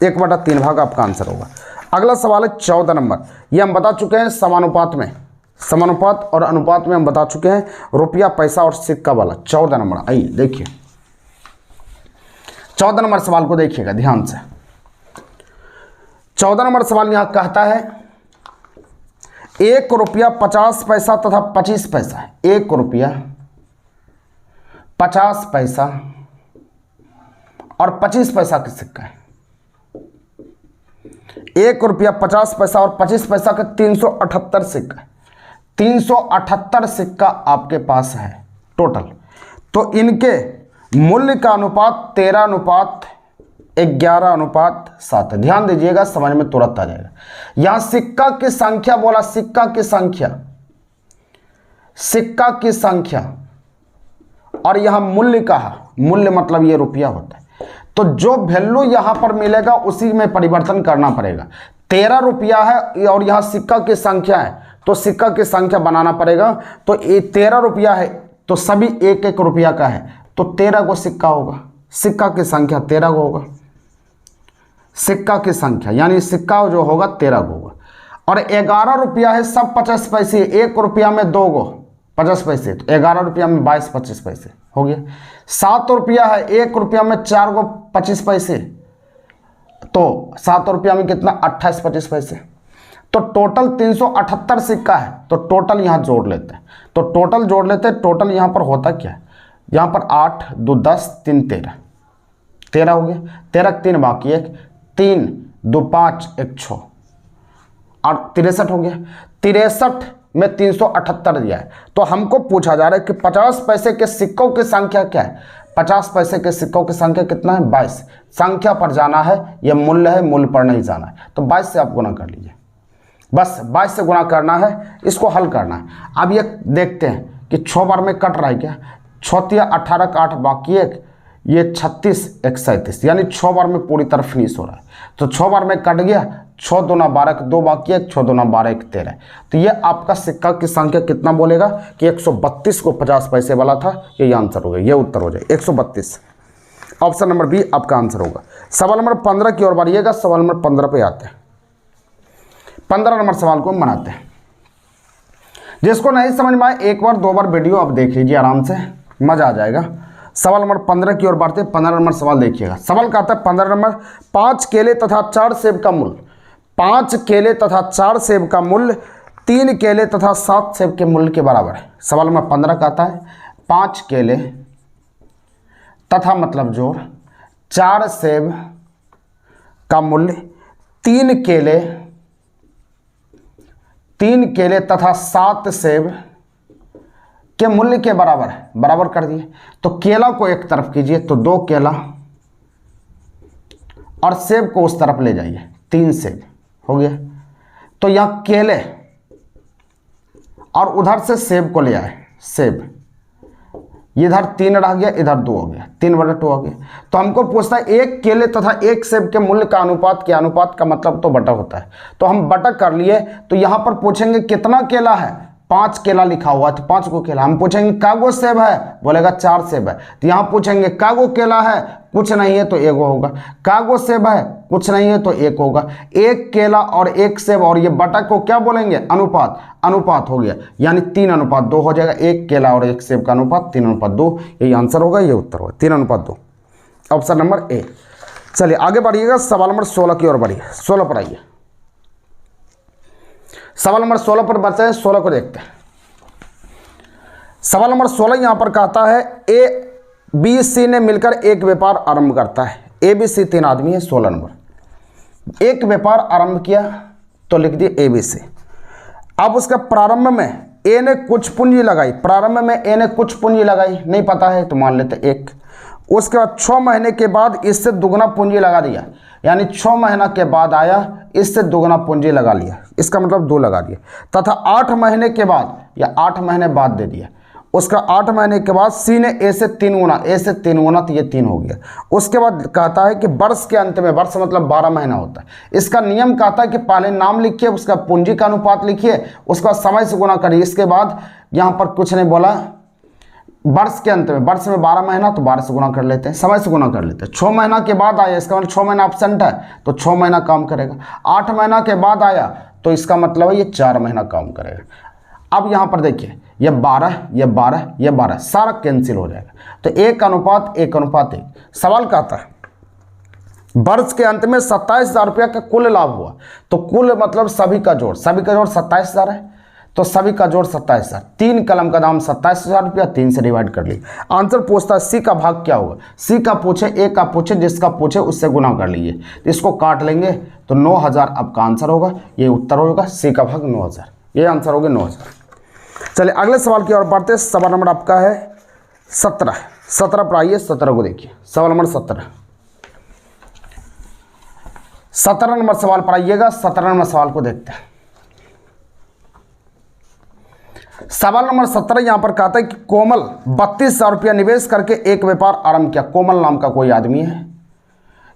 1/3 भाग आपका आंसर होगा। अगला सवाल है 14 नंबर। ये हम बता चुके हैं समानुपात में, समानुपात और अनुपात में हम बता चुके हैं, रुपया पैसा और सिक्का वाला। 14 नंबर आइए देखिए, 14 नंबर सवाल को देखिएगा ध्यान से। 14 नंबर सवाल यहां कहता है 1 रुपया 50 पैसा तथा 25 पैसा। 1 रुपया 50 पैसा और 25 पैसा का सिक्का है। 1 रुपया 50 पैसा और 25 पैसा का 378 सिक्का, 378 सिक्का आपके पास है टोटल। तो इनके मूल्य का अनुपात 13:11:7 है। ध्यान दीजिएगा, समझ में तुरंत आ जाएगा। यहां सिक्का की संख्या बोला, सिक्का की संख्या, सिक्का की संख्या, और यहां मूल्य कहा, मूल्य मतलब ये रुपया होता है। तो जो वैल्यू यहां पर मिलेगा उसी में परिवर्तन करना पड़ेगा। 13 रुपया है और यहां सिक्का की संख्या है, तो सिक्का की संख्या बनाना पड़ेगा। तो ये 13 रुपया है तो सभी 1 रुपया का है, तो 13 को सिक्का होगा, सिक्का की संख्या 13 को होगा, सिक्का की संख्या यानी सिक्का जो होगा 13 को होगा। और 11 रुपया है सब 50 पैसे, 1 रुपया में 2 गो 50 पैसे, तो 11 रुपया में 22-25 पैसे हो गया। 7 रुपया है, 1 रुपया में 4 गो 25 पैसे, तो 7 रुपया में कितना 28-25 पैसे। तो टोटल 378 सिक्का है, तो टोटल यहाँ जोड़ लेते हैं, तो टोटल जोड़ लेते हैं। टोटल यहाँ पर होता क्या है, यहाँ पर 8 2 10 3 13, 13 हो गया, 13 3 बाकी 1, 3 2 5 1 6 और 63 हो गया। 63 में 378 दिया है, तो हमको पूछा जा रहा है कि 50 पैसे के सिक्कों की संख्या क्या है। 50 पैसे के सिक्कों की संख्या कितना है 22। संख्या पर जाना है, यह मूल्य है, मूल्य पर नहीं जाना है, तो 22 से आप गुना कर लीजिए, बस 22 से गुना करना है, इसको हल करना है। अब ये देखते हैं कि 6 बार में कट रहा है क्या, 6 18 का 8 बाकी 1, ये 36 1 37, यानी 6 बार में पूरी तरह फिनिश हो रहा है। तो 6 बार में कट गया, 6 2 12 का 2 बाकी 1, 6 2 12 1 13। तो ये आपका सिक्का की संख्या कितना बोलेगा कि 132 को 50 पैसे वाला था, ये आंसर होगा, ये उत्तर हो जाए 132। ऑप्शन नंबर बी आपका आंसर होगा। सवाल नंबर 15 की ओर बढ़िएगा, सवाल नंबर 15 पे आते हैं। 15 नंबर सवाल को हम बनाते हैं। जिसको नहीं समझ में आए 1 बार 2 बार वीडियो आप देख लीजिए, आराम से मजा आ जाएगा। सवाल नंबर 15 की ओर बढ़ते हैं। 15 नंबर सवाल देखिएगा। सवाल कहता है 15 नंबर 5 केले तथा 4 सेब का मूल्य, 5 केले तथा 4 सेब का मूल्य 3 केले तथा 7 सेब के मूल्य के बराबर है। सवाल नंबर 15 कहता है 5 केले तथा मतलब जोड़ 4 सेब का मूल्य 3 केले तथा 7 सेब के मूल्य के बराबर है। बराबर कर दिए, तो केला को एक तरफ कीजिए, तो 2 केला और सेब को उस तरफ ले जाइए, 3 सेब हो गया। तो यहां केले और उधर से सेब को ले आए, सेब इधर 3 रह गया, इधर 2 हो गया, 3/2 हो गया। तो हमको पूछता है 1 केले तथा 1 सेब के मूल्य का अनुपात क्या। अनुपात का मतलब तो बटा होता है, तो हम बटा कर लिए। तो यहां पर पूछेंगे कितना केला है, 5 केला लिखा हुआ है, तो 5 को केला। हम पूछेंगे कागो सेब है, बोलेगा 4 सेब है। तो यहां पूछेंगे कागो केला है, कुछ नहीं है तो 1 होगा। कागो सेब है, कुछ नहीं है तो 1 होगा। 1 केला और 1 सेब, और ये बटा को क्या बोलेंगे, अनुपात। अनुपात हो गया, यानी 3:2 हो जाएगा। 1 केला और 1 सेब का अनुपात 3:2, यही आंसर होगा, ये उत्तर होगा 3:2, ऑप्शन नंबर ए। चलिए आगे बढ़िएगा, सवाल नंबर 16 की ओर बढ़िए। 16 पर आइए। सवाल नंबर 16 पर बचे हैं, 16 को देखते हैं। सवाल नंबर 16 यहां पर कहता है ए बी सी ने मिलकर एक व्यापार आरंभ करता है। ए बी सी 3 आदमी है। 16 नंबर, एक व्यापार आरंभ किया, तो लिख दिए ए बी सी। अब उसका प्रारंभ में ए ने कुछ पूंजी लगाई, प्रारंभ में ए ने कुछ पूंजी लगाई, नहीं पता है तो मान लेते 1। उसके बाद 6 महीने के बाद इससे दुगना पूंजी लगा दिया, यानी 6 महीना के बाद आया इससे दुगना पूंजी लगा लिया, इसका मतलब 2 लगा दिया। तथा 8 महीने के बाद या 8 महीने बाद दे दिया। उसका 8 महीने के बाद सी ने ए से 3 गुना, ए से 3 गुना तो ये 3 हो गया। उसके बाद कहता है कि वर्ष के अंत में, वर्ष मतलब 12 महीना होता है, इसका नियम कहता है कि पहले नाम लिखिए, उसका पूंजी का अनुपात लिखिए, उसके बाद समय से गुना करिए। इसके बाद यहाँ पर कुछ नहीं बोला, वर्ष के अंत में, वर्ष में 12 महीना तो 12 से गुना कर लेते हैं, समय से गुना कर लेते हैं। 6 महीना के बाद आया, इसका मतलब 6 महीना एब्सेंट है तो 6 महीना काम करेगा। 8 महीना के बाद आया तो इसका मतलब है ये 4 महीना काम करेगा। अब यहाँ पर देखिए ये 12, ये 12, ये 12 सारा कैंसिल हो जाएगा, तो 1:1:1। सवाल क्या आता है, वर्ष के अंत में 27,000 रुपया का कुल लाभ हुआ, तो कुल मतलब सभी का जोड़, सभी का जोड़ 27,000 है, तो सभी का जोड़ 27,000। 3 कलम का दाम 27,000 रुपया, 3 से डिवाइड कर ली। आंसर पूछता है सी का भाग क्या होगा, सी का पूछे, ए का पूछे, जिसका पूछे उससे गुना कर लीजिए, इसको काट लेंगे तो 9,000 आपका आंसर होगा, ये उत्तर होगा, सी का भाग 9,000, ये आंसर होगा 9,000। चलिए अगले सवाल की ओर बढ़ते हैं। सवाल नंबर आपका है 17 पर आइए, 17 को देखिए, सवाल नंबर 17 नंबर सवाल पर आइएगा। 17 नंबर सवाल को देखते हैं। सवाल नंबर 17 यहां पर कहता है कि कोमल 32,000 रुपया निवेश करके एक व्यापार आरंभ किया। कोमल नाम का कोई आदमी है,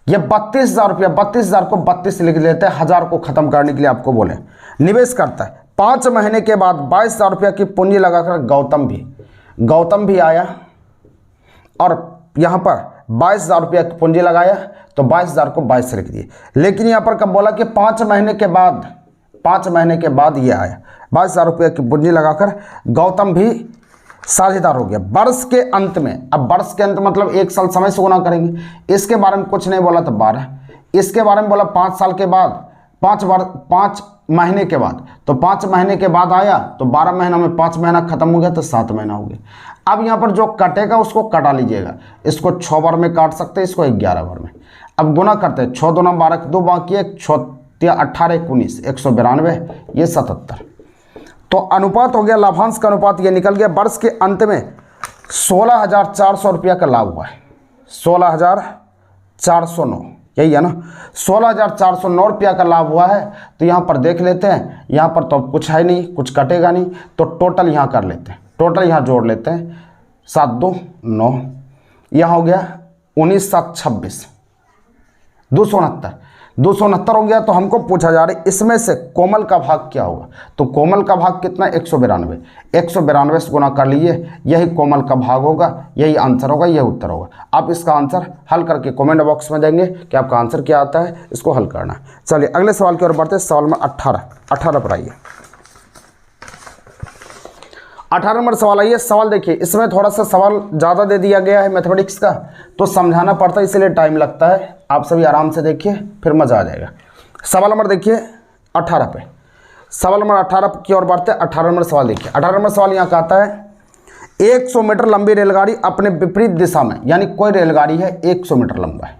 यह 32,000 रुपया, 32,000 को 32 लिख लेते हैं, 1000 को खत्म करने के लिए आपको बोले, निवेश करता है। 5 महीने के बाद 22,000 रुपया की पूंजी लगाकर गौतम भी आया और यहां पर 22,000 रुपया की पूंजी लगाया, तो 22,000 को 22 से लिख दिए। लेकिन यहां पर कब बोला कि 5 महीने के बाद ये आया, 22,000 रुपया की पूंजी लगाकर गौतम भी साझेदार हो गया। वर्ष के अंत में, अब वर्ष के अंत मतलब 1 साल समय से गुना करेंगे, इसके बारे में कुछ नहीं बोला तो 12, इसके बारे में बोला 5 साल के बाद, 5 महीने के बाद, तो 5 महीने के बाद आया तो 12 महीना में 5 महीना खत्म हो गया तो 7 महीना हो गया। अब यहाँ पर जो कटेगा उसको कटा लीजिएगा, इसको 6 बार में काट सकते हैं, इसको 11 बार में। अब गुना करते हैं, 6 दूना 12, 2 बाकी 1, 6 18 19, 192, ये 77। तो अनुपात हो गया, लाभांश का अनुपात ये निकल गया। वर्ष के अंत में 16,400 रुपया का लाभ हुआ है, 16,409, यही है ना, 16,409 रुपया का लाभ हुआ है। तो यहाँ पर देख लेते हैं, यहाँ पर तो कुछ है नहीं, कुछ कटेगा नहीं, तो टोटल यहाँ कर लेते हैं, टोटल यहाँ जोड़ लेते हैं, 7 2 9, यहाँ हो गया 19 7 26, 269 हो गया। तो हमको पूछा जा रहा है इसमें से कोमल का भाग क्या होगा, तो कोमल का भाग कितना, 192, 192 से गुना कर लीजिए, यही कोमल का भाग होगा, यही आंसर होगा, यही उत्तर होगा। आप इसका आंसर हल करके कमेंट बॉक्स में देंगे कि आपका आंसर क्या आता है, इसको हल करना है। चलिए अगले सवाल की ओर बढ़ते हैं। सवाल में 18 पर आइए। 18 नंबर सवाल आइए। सवाल देखिए, इसमें थोड़ा सा सवाल ज़्यादा दे दिया गया है मैथमेटिक्स का, तो समझाना पड़ता है, इसलिए टाइम लगता है। आप सभी आराम से देखिए, फिर मज़ा आ जाएगा। सवाल नंबर देखिए 18 पे, सवाल नंबर 18 की ओर बढ़ते हैं। 18 नंबर सवाल देखिए। 18 नंबर सवाल यहाँ कहता है 100 मीटर लंबी रेलगाड़ी अपने विपरीत दिशा में, यानी कोई रेलगाड़ी है 100 मीटर लंबा है,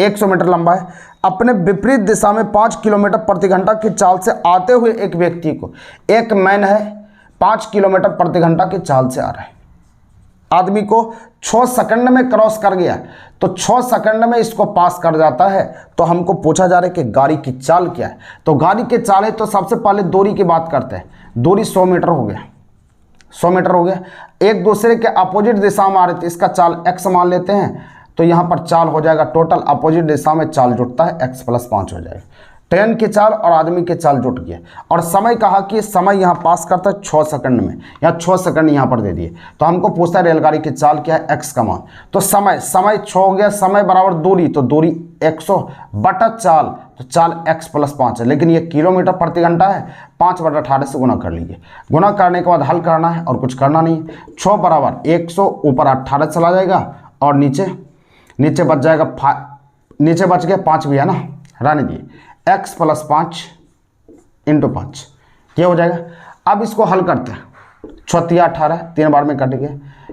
100 मीटर लंबा है, अपने विपरीत दिशा में 5 किलोमीटर प्रति घंटा की चाल से आते हुए एक व्यक्ति को, एक मैन है 5 किलोमीटर प्रति घंटा की चाल से आ रहा है, आदमी को 6 सेकंड में क्रॉस कर गया, तो 6 सेकंड में इसको पास कर जाता है। तो हमको पूछा जा रहा है कि गाड़ी की चाल क्या है, तो गाड़ी की चाल है, तो सबसे पहले दूरी की बात करते हैं। दूरी 100 मीटर हो गया, 100 मीटर हो गया, एक दूसरे के अपोजिट दिशा में आ रहे थे, इसका चाल x मान लेते हैं, तो यहाँ पर चाल हो जाएगा टोटल, अपोजिट दिशा में चाल जुटता है, x + 5 हो जाएगा। ट्रेन की चाल और आदमी की चाल जुट गया। और समय कहा कि समय यहाँ पास करता है 6 सेकंड में, या 6 सेकंड यहाँ पर दे दिए। तो हमको पूछता है रेलगाड़ी की चाल क्या है, x का मान, तो समय 6 हो गया, समय बराबर दूरी, तो दूरी 100 बटा चाल, तो चाल x + 5 है, लेकिन ये किलोमीटर प्रति घंटा है, 5/18 से गुना कर लीजिए। गुना करने के बाद हल करना है और कुछ करना नहीं। 6 बराबर 100, ऊपर 18 चला जाएगा और नीचे बच जाएगा, नीचे बच गया 5 भी है ना, रहने दिए, x + 5 × 5 ये हो जाएगा। अब इसको हल करते हैं, 6 × 18, 3 बार में कट गया,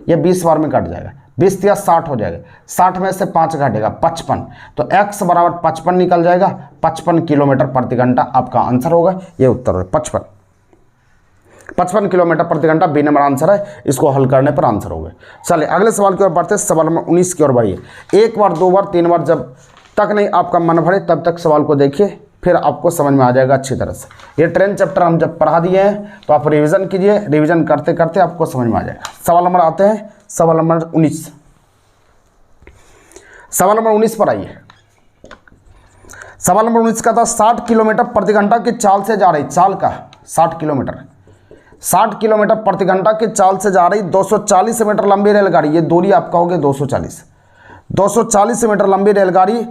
ये 20 बार में कट जाएगा, 20 या 60 हो जाएगा, 60 में से 5 घटेगा 55, तो x बराबर 55 निकल जाएगा। 55 किलोमीटर प्रति घंटा आपका आंसर होगा, ये उत्तर है 55 किलोमीटर प्रति घंटा बी नंबर आंसर है। इसको हल करने पर आंसर होगा। चलिए अगले सवाल की ओर बढ़ते हैं। सवाल नंबर 19 की ओर बढ़िए। एक बार, दो बार, तीन बार जब तक नहीं आपका मन भरे तब तक सवाल को देखिए, फिर आपको समझ में आ जाएगा अच्छी तरह से। ये ट्रेन चैप्टर हम जब पढ़ा दिए हैं तो आप रिवीजन कीजिए, रिवीजन करते करते आपको समझ में आ जाएगा। सवाल नंबर आते हैं, सवाल नंबर 19। सवाल नंबर 19 पर आइए। सवाल नंबर 19 का था 60 किलोमीटर प्रति घंटा की चाल से जा रही, चाल का 60 किलोमीटर प्रति घंटा की चाल से जा रही 240 मीटर लंबी रेलगाड़ी, ये दूरी आपका हो गया 240 मीटर लंबी रेलगाड़ी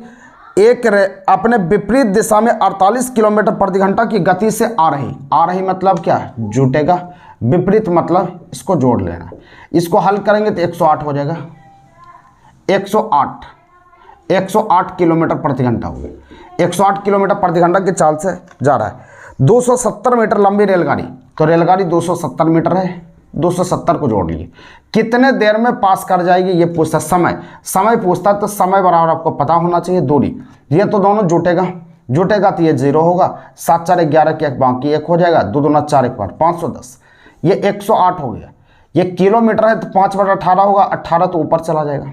अपने विपरीत दिशा में 48 किलोमीटर प्रति घंटा की गति से आ रही मतलब क्या जुटेगा, विपरीत मतलब इसको जोड़ लेना। इसको हल करेंगे तो 108 हो जाएगा, 108 किलोमीटर प्रति घंटा हो गया। 108 किलोमीटर प्रति घंटा की चाल से जा रहा है। 270 मीटर लंबी रेलगाड़ी, तो रेलगाड़ी 270 मीटर है, 270 को जोड़ लिए, कितने देर में पास कर जाएगी ये पूछता है। समय पूछता है तो समय बराबर आपको पता होना चाहिए दूरी। ये तो दोनों जुटेगा तो ये 0 होगा, 7 4 11 की एक बाकी 1 हो जाएगा, 2 दूना 4 1 बार 510, ये 108 हो गया। ये किलोमीटर है तो 5/18 होगा, 18 तो ऊपर चला जाएगा,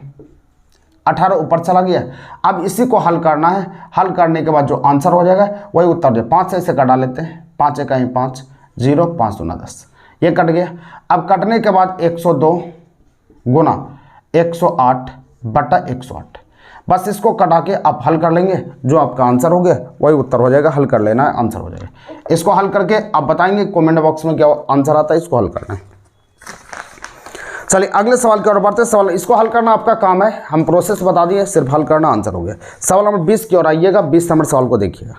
18 ऊपर चला गया। अब इसी को हल करना है, हल करने के बाद जो आंसर हो जाएगा वही उत्तर जो 5 से इसे कटा लेते हैं, 5 1 5 0 5 दूना 10, ये कट गया। अब कटने के बाद 102 गुना 108 बटा 108, बस इसको कटा के आप हल कर लेंगे, जो आपका आंसर हो गया वही उत्तर हो जाएगा। हल कर लेना है, आंसर हो जाएगा। इसको हल करके आप बताएंगे कमेंट बॉक्स में क्या आंसर आता है, इसको हल करना है। चलिए अगले सवाल की ओर बढ़ते हैं। सवाल इसको हल करना आपका काम है, हम प्रोसेस बता दिए, सिर्फ हल करना आंसर हो गया। सवाल नंबर 20 की ओर आइएगा। 20 नंबर सवाल को देखिएगा।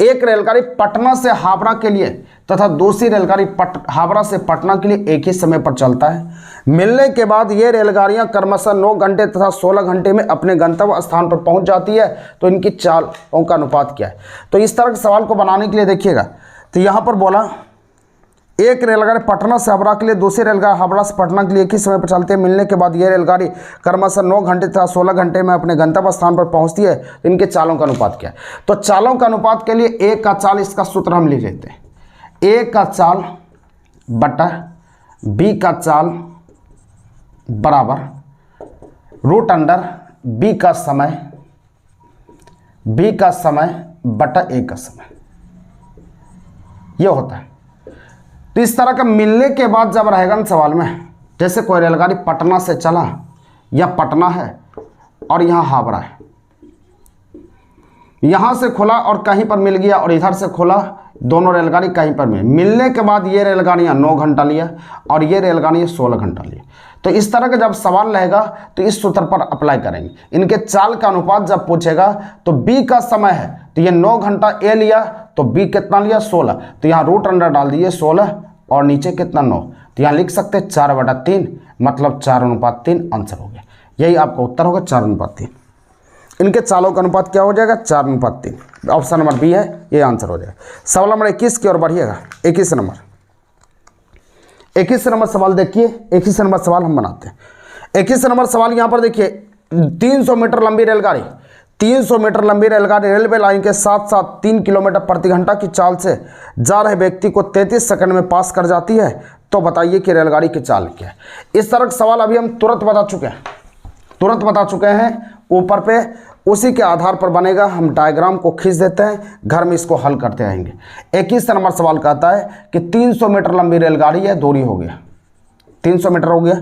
एक रेलगाड़ी पटना से हावड़ा के लिए तथा दूसरी रेलगाड़ी हावड़ा से पटना के लिए एक ही समय पर चलता है। मिलने के बाद ये रेलगाड़ियां क्रमशः 9 घंटे तथा 16 घंटे में अपने गंतव्य स्थान पर पहुंच जाती है, तो इनकी चालों का अनुपात क्या है। तो इस तरह के सवाल को बनाने के लिए देखिएगा, तो यहाँ पर बोला एक रेलगाड़ी पटना से हावड़ा के लिए, दूसरी रेलगाड़ी हावड़ा से पटना के लिए एक ही समय पर चलती है। मिलने के बाद ये रेलगाड़ी क्रमशः 9 घंटे तथा 16 घंटे में अपने गंतव्य स्थान पर पहुंचती है, इनके चालों का अनुपात क्या है। तो चालों का अनुपात के लिए ए का चाल, इसका सूत्र हम लिख लेते हैं, ए का चाल बटा बी का चाल बराबर रूट अंडर बी का समय बटा ए का समय, ये होता है। तो इस तरह का मिलने के बाद जब रहेगा ना सवाल में, जैसे कोई रेलगाड़ी पटना से चला या पटना है और यहाँ हावड़ा है, यहाँ से खुला और कहीं पर मिल गया और इधर से खुला, दोनों रेलगाड़ी कहीं पर मिलने के बाद ये रेलगाड़ियाँ 9 घंटा लिया और ये रेलगाड़ियाँ 16 घंटा लिया। तो इस तरह का जब सवाल रहेगा तो इस सूत्र पर अप्लाई करेंगे। इनके चाल का अनुपात जब पूछेगा तो बी का समय है तो ये 9 घंटा ए लिया, तो बी कितना लिया 16, तो यहाँ रूट अंडर डाल दिए 16 और नीचे कितना 9, तो यहाँ लिख सकते 4/3, मतलब 4:3 आंसर हो गया। यही आपका उत्तर होगा 4:3। इनके चालों का अनुपात क्या हो जाएगा 4:3। ऑप्शन नंबर बी है, ये आंसर हो जाएगा। सवाल नंबर 21 की ओर बढ़िएगा। 21 नंबर सवाल देखिए। 21 नंबर सवाल हम बनाते हैं। 21 नंबर सवाल यहाँ पर देखिए, 300 मीटर लंबी रेलगाड़ी, 300 मीटर लंबी रेलगाड़ी रेलवे लाइन के साथ साथ 3 किलोमीटर प्रति घंटा की चाल से जा रहे व्यक्ति को 33 सेकंड में पास कर जाती है, तो बताइए कि रेलगाड़ी की चाल क्या है। इस तरह का सवाल अभी हम तुरंत बता चुके हैं ऊपर पे, उसी के आधार पर बनेगा। हम डायग्राम को खींच देते हैं, घर में इसको हल करते रहेंगे। 21 नंबर सवाल कहता है कि 300 मीटर लंबी रेलगाड़ी है, दूरी हो गया 300 मीटर हो गया,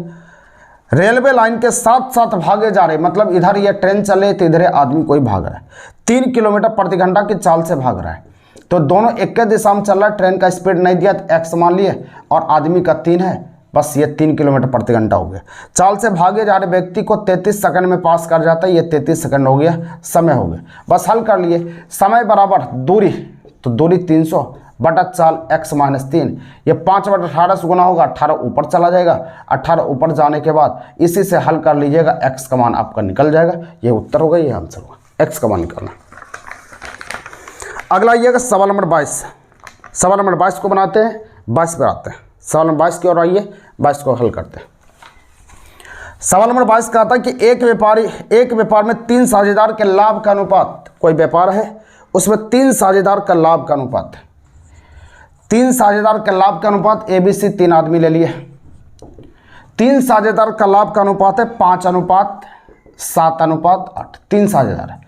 रेलवे लाइन के साथ साथ भागे जा रहे, मतलब इधर ये ट्रेन चले तो इधर आदमी कोई भाग रहा है, 3 किलोमीटर प्रति घंटा की चाल से भाग रहा है। तो दोनों एक ही दिशा में चल रहा है, ट्रेन का स्पीड नहीं दिया तो एक्स मान लिए और आदमी का 3 है, बस ये 3 किलोमीटर प्रति घंटा हो गया। चाल से भागे जा रहे व्यक्ति को 33 सेकंड में पास कर जाता है, ये 33 सेकंड हो गया, समय हो गया। बस हल कर लिए, समय बराबर दूरी, तो दूरी 300 बटा चाल x-3, ये 5/18 से गुना होगा, 18 ऊपर चला जाएगा। 18 ऊपर जाने के बाद इसी से हल कर लीजिएगा, x का मान आपका निकल जाएगा, ये उत्तर होगा, ये आंसर होगा, x का मान निकलना। अगला आइएगा सवाल नंबर 22। सवाल नंबर 22 को बनाते हैं, 22 पर आते हैं। सवाल नंबर 22 की ओर आइए, 22 को हल करते हैं। सवाल नंबर 22 का आता है कि एक व्यापार में 3 साझेदार के लाभ का अनुपात, कोई व्यापार है उसमें 3 साझेदार का लाभ का अनुपात है, 3 साझेदार के लाभ का अनुपात ABC 3 आदमी ले लिए, 3 साझेदार का लाभ का अनुपात है 5:7:8, 3 साझेदार है।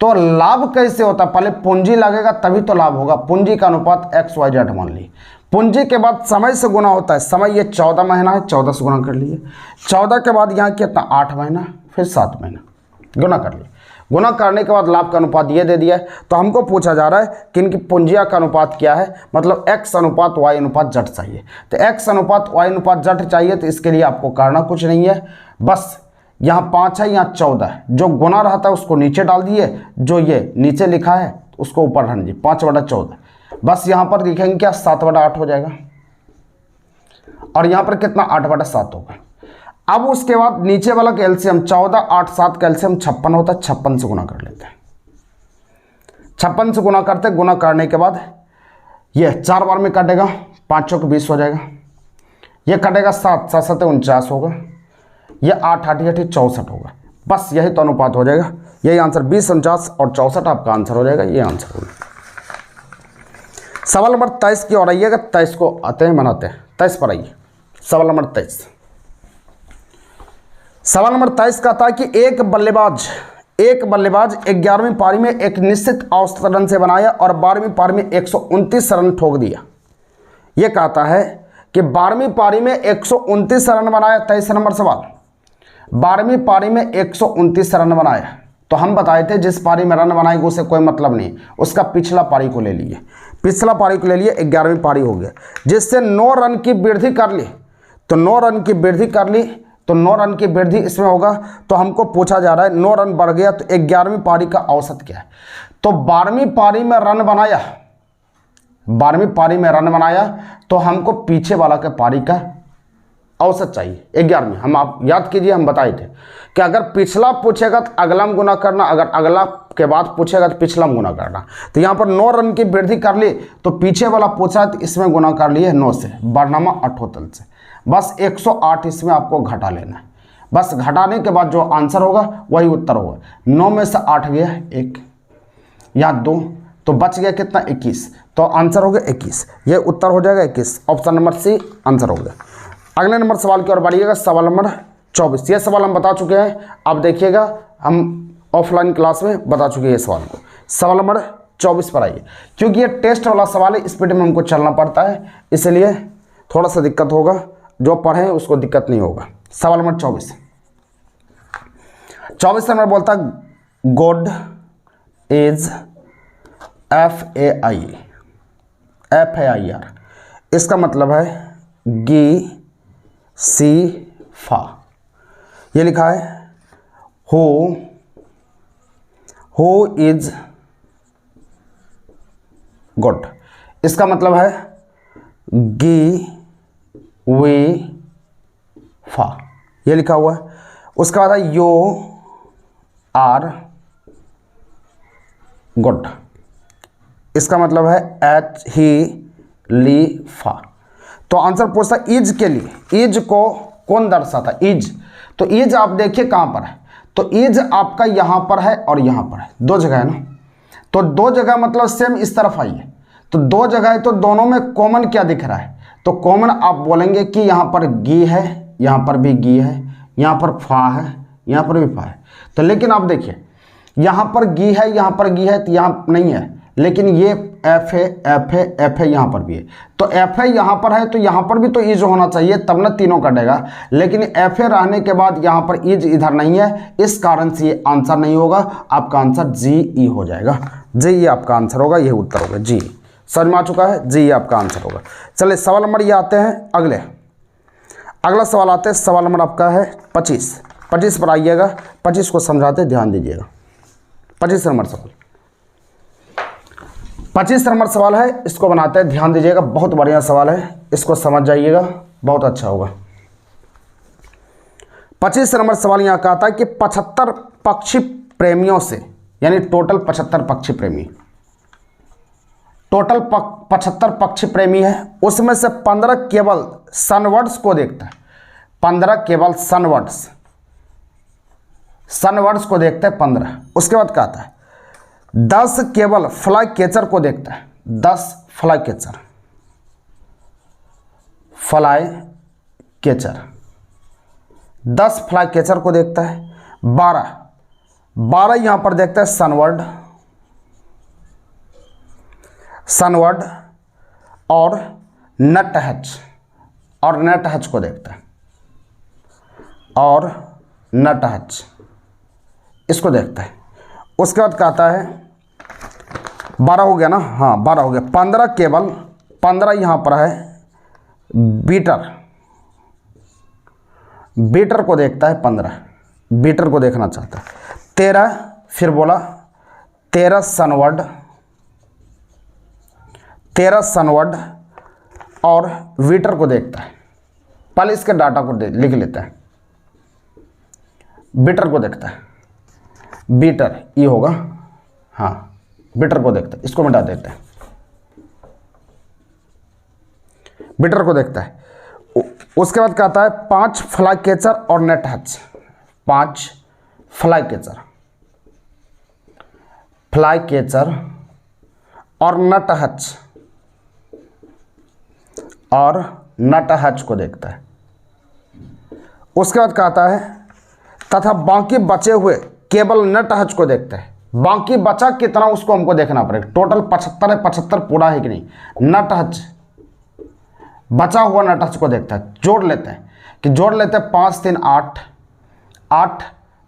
तो लाभ कैसे होता है, पहले पूंजी लगेगा तभी तो लाभ होगा। पूंजी का अनुपात XYZ मान ली, पूंजी के बाद समय से गुना होता है, समय ये 14 महीना है, 14 से गुना कर लिए, 14 के बाद यहाँ कितना 8 महीना, फिर 7 महीना, गुना कर लिए। गुना करने के बाद लाभ का अनुपात ये दे दिया है। तो हमको पूछा जा रहा है कि इनकी पूंजिया का अनुपात क्या है, मतलब X अनुपात Y अनुपात Z चाहिए। तो X अनुपात Y अनुपात Z चाहिए, तो इसके लिए आपको करना कुछ नहीं है, बस यहाँ 5 है, यहाँ 14 है, जो गुना रहता है उसको नीचे डाल दिए, जो ये नीचे लिखा है उसको ऊपर रख दीजिए, 5/14। बस यहाँ पर लिखेंगे क्या 7/8 हो जाएगा, और यहाँ पर कितना 8/7 होगा। अब उसके बाद नीचे वाला का एलसीएम 14, 8, 7 का एलसीएम 56 होता है, 56 से गुना कर लेते हैं, 56 से गुना करते, गुना करने के बाद ये 4 बार में कटेगा, 5 चौक 20 हो जाएगा, ये कटेगा 7, 7 7 49 होगा, ये 8 8 8 64 होगा। बस यही तो अनुपात हो जाएगा, यही आंसर 20, 49 और 64 आपका आंसर हो जाएगा, ये आंसर होगा। सवाल नंबर 23 की ओर आइएगा, 23 को आते हैं बनाते हैं, 23 पर आइए। सवाल नंबर 23, सवाल नंबर 23 का था कि एक बल्लेबाज 11वीं पारी में एक निश्चित औसत रन से बनाया और 12वीं पारी में 129 रन ठोक दिया। यह कहता है कि 12वीं पारी में 129 रन बनाया। 23 नंबर सवाल, 12वीं पारी में 129 रन बनाया, तो हम बताए थे जिस पारी में रन बनाएगा उसे कोई मतलब नहीं, उसका पिछला पारी को ले लिए, पिछला पारी को ले लिए, 11वीं पारी हो गया, जिससे 9 रन की वृद्धि कर ली। तो 9 रन की वृद्धि कर ली, तो 9 रन की वृद्धि इसमें होगा। तो हमको पूछा जा रहा है 9 रन बढ़ गया तो 11वीं पारी का औसत क्या है। तो 12वीं पारी में रन बनाया, 12वीं पारी में रन बनाया, तो हमको पीछे वाला के पारी का औसत चाहिए 11वीं। हम आप याद कीजिए, हम बताए थे कि अगर पिछला पूछेगा तो अगला में गुना करना, अगर अगला के बाद पूछेगा तो पिछला में गुना करना। तो यहाँ पर 9 रन की वृद्धि कर ली, तो पीछे वाला पूछा तो इसमें गुना कर लिए 9 से, बरनामा 78 से, बस 108 इसमें आपको घटा लेना है। बस घटाने के बाद जो आंसर होगा वही उत्तर होगा। 9 में से 8 गया 1, यहाँ 2, तो बच गया कितना 21, तो आंसर हो गया 21, ये उत्तर हो जाएगा 21, ऑप्शन नंबर सी आंसर हो गया। अगले नंबर सवाल की ओर बढ़िएगा, सवाल नंबर 24। ये सवाल हम बता चुके हैं, अब देखिएगा हम ऑफलाइन क्लास में बता चुके हैं ये सवाल को। सवाल नंबर 24 पर आइए, क्योंकि ये टेस्ट वाला सवाल है, स्पीड में हमको चलना पड़ता है, इसलिए थोड़ा सा दिक्कत होगा, जो पढ़े उसको दिक्कत नहीं होगा। सवाल नंबर 24 नंबर बोलता है गॉड इज FAIR, इसका मतलब है गी सी फा, ये लिखा है हु इज गॉड, इसका मतलब है गी वी फा, ये लिखा हुआ है। उसके बाद है यू आर गॉड, इसका मतलब है एच ही ली फा। तो आंसर पूछता इज के लिए, इज को कौन दर्शाता, इज, तो इज आप देखिए कहां पर है, तो इज आपका यहां पर है और यहां पर है, 2 जगह है ना, तो 2 जगह मतलब सेम इस तरफ आई है, तो 2 जगह है, तो दोनों में कॉमन क्या दिख रहा है, तो कॉमन आप बोलेंगे कि यहां पर गी है, यहां पर भी गी है, यहां पर फा है, यहां पर भी फा है। तो लेकिन आप देखिए यहां पर गी है, यहां पर गी है, तो यहां नहीं है, लेकिन ये एफ है यहाँ पर भी है, तो एफ है यहाँ पर है, तो यहाँ पर भी तो इज होना चाहिए, तब ना तीनों कटेगा, लेकिन एफ है रहने के बाद यहाँ पर इज इधर नहीं है, इस कारण से ये आंसर नहीं होगा, आपका आंसर जी हो जाएगा, जी आपका आंसर होगा, ये उत्तर होगा, जी समझ में आ चुका है, जी आपका आंसर होगा। चलिए सवाल नंबर ये आते हैं अगला सवाल आते हैं, सवाल नंबर आपका है 25 पर आइएगा, 25 को समझाते ध्यान दीजिएगा। 25 नंबर सवाल, 25 नंबर सवाल है, इसको बनाते हैं, ध्यान दीजिएगा, बहुत बढ़िया सवाल है, इसको समझ जाइएगा, बहुत अच्छा होगा। 25 नंबर सवाल यहाँ का आता है कि 75 पक्षी प्रेमियों से, यानी टोटल 75 पक्षी प्रेमी, टोटल 75 पक्षी प्रेमी है, उसमें से 15 केवल सनवर्ड्स को देखता है, 15 केवल सनवर्ड्स, सनवर्ड्स को देखते हैं 15। उसके बाद क्या आता है 10 केवल फ्लाई कैचर को देखता है, 10 fly catcher, fly catcher 10 fly catcher को देखता है। 12 यहां पर देखता है सनवर्ड, सनवर्ड और नटहच, और नटहच को देखता है, और नटहच इसको देखता है। उसके बाद क्या आता है 12 हो गया ना, हाँ 12 हो गया। 15 केवल, 15 यहां पर है बीटर, बीटर को देखता है 15, बीटर को देखना चाहता है। 13 फिर बोला 13 सनवर्ड, 13 सनवर्ड और वीटर को देखता है। पहले इसके डाटा को लिख लेते हैं। बीटर को देखता है, बीटर ये होगा, हाँ बीटर को देखता है, इसको मिटा देते हैं। बीटर को देखता है। उसके बाद क्या आता है 5 फ्लाई कैचर और net Hutch, 5 fly catcher, fly catcher और नट हच, और नट हच को देखता है। उसके बाद क्या आता है तथा बाकी बचे हुए केवल नट हच को देखता है। बाकी बचा कितना उसको हमको देखना पड़ेगा। टोटल 75 है, 75 पूरा है कि नहीं। नट हच, बचा हुआ नट हच को देखता है। जोड़ लेते हैं कि जोड़ लेते हैं 5 3 8, 8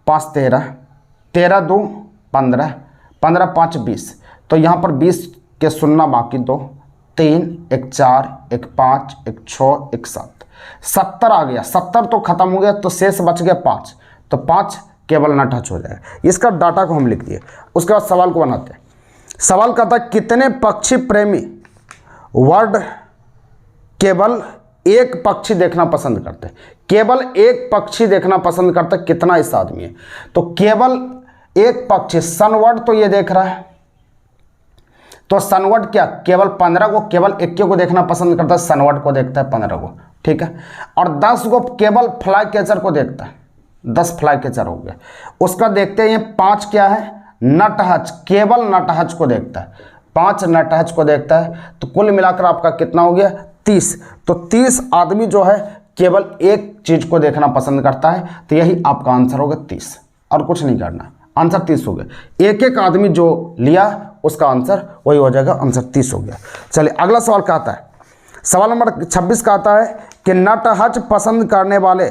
5 13, 13 2 15, 15 5 20। तो यहाँ पर 20 के सुनना बाकी, तो 3 1 4 1 5 1 6 1 7, 70 आ गया। 70 तो खत्म हो गया, तो शेष बच गया 5, तो 5 केवल नट हच हो जाएगा। इसका डाटा को हम लिख दिए। उसके बाद सवाल को बनाते हैं। सवाल कहता है कितने पक्षी प्रेमी वर्ड केवल एक पक्षी देखना पसंद करते हैं। केवल एक पक्षी देखना पसंद करते हैं, कितना इस आदमी है। तो केवल एक पक्षी, सनवर्ड तो ये देख रहा है, तो सनवर्ड क्या केवल 15 को, केवल 21 को देखना पसंद करता है, सनवर्ड को देखता है 15 को, ठीक है। और 10 को केवल फ्लाई कैचर को देखता है, 10 फ्लाई कैचर हो गया। उसका देखते हैं ये 5 क्या है नट हच, केवल नट हच को देखता है, 5 नट हच को देखता है। तो कुल मिलाकर आपका कितना हो गया 30। तो 30 आदमी जो है केवल एक चीज को देखना पसंद करता है। तो यही आपका आंसर होगा 30, और कुछ नहीं करना। आंसर 30 हो गया। एक एक आदमी जो लिया उसका आंसर वही हो जाएगा, आंसर 30 हो गया। चलिए अगला सवाल का आता है। सवाल नंबर 26 का आता है कि नट हच पसंद करने वाले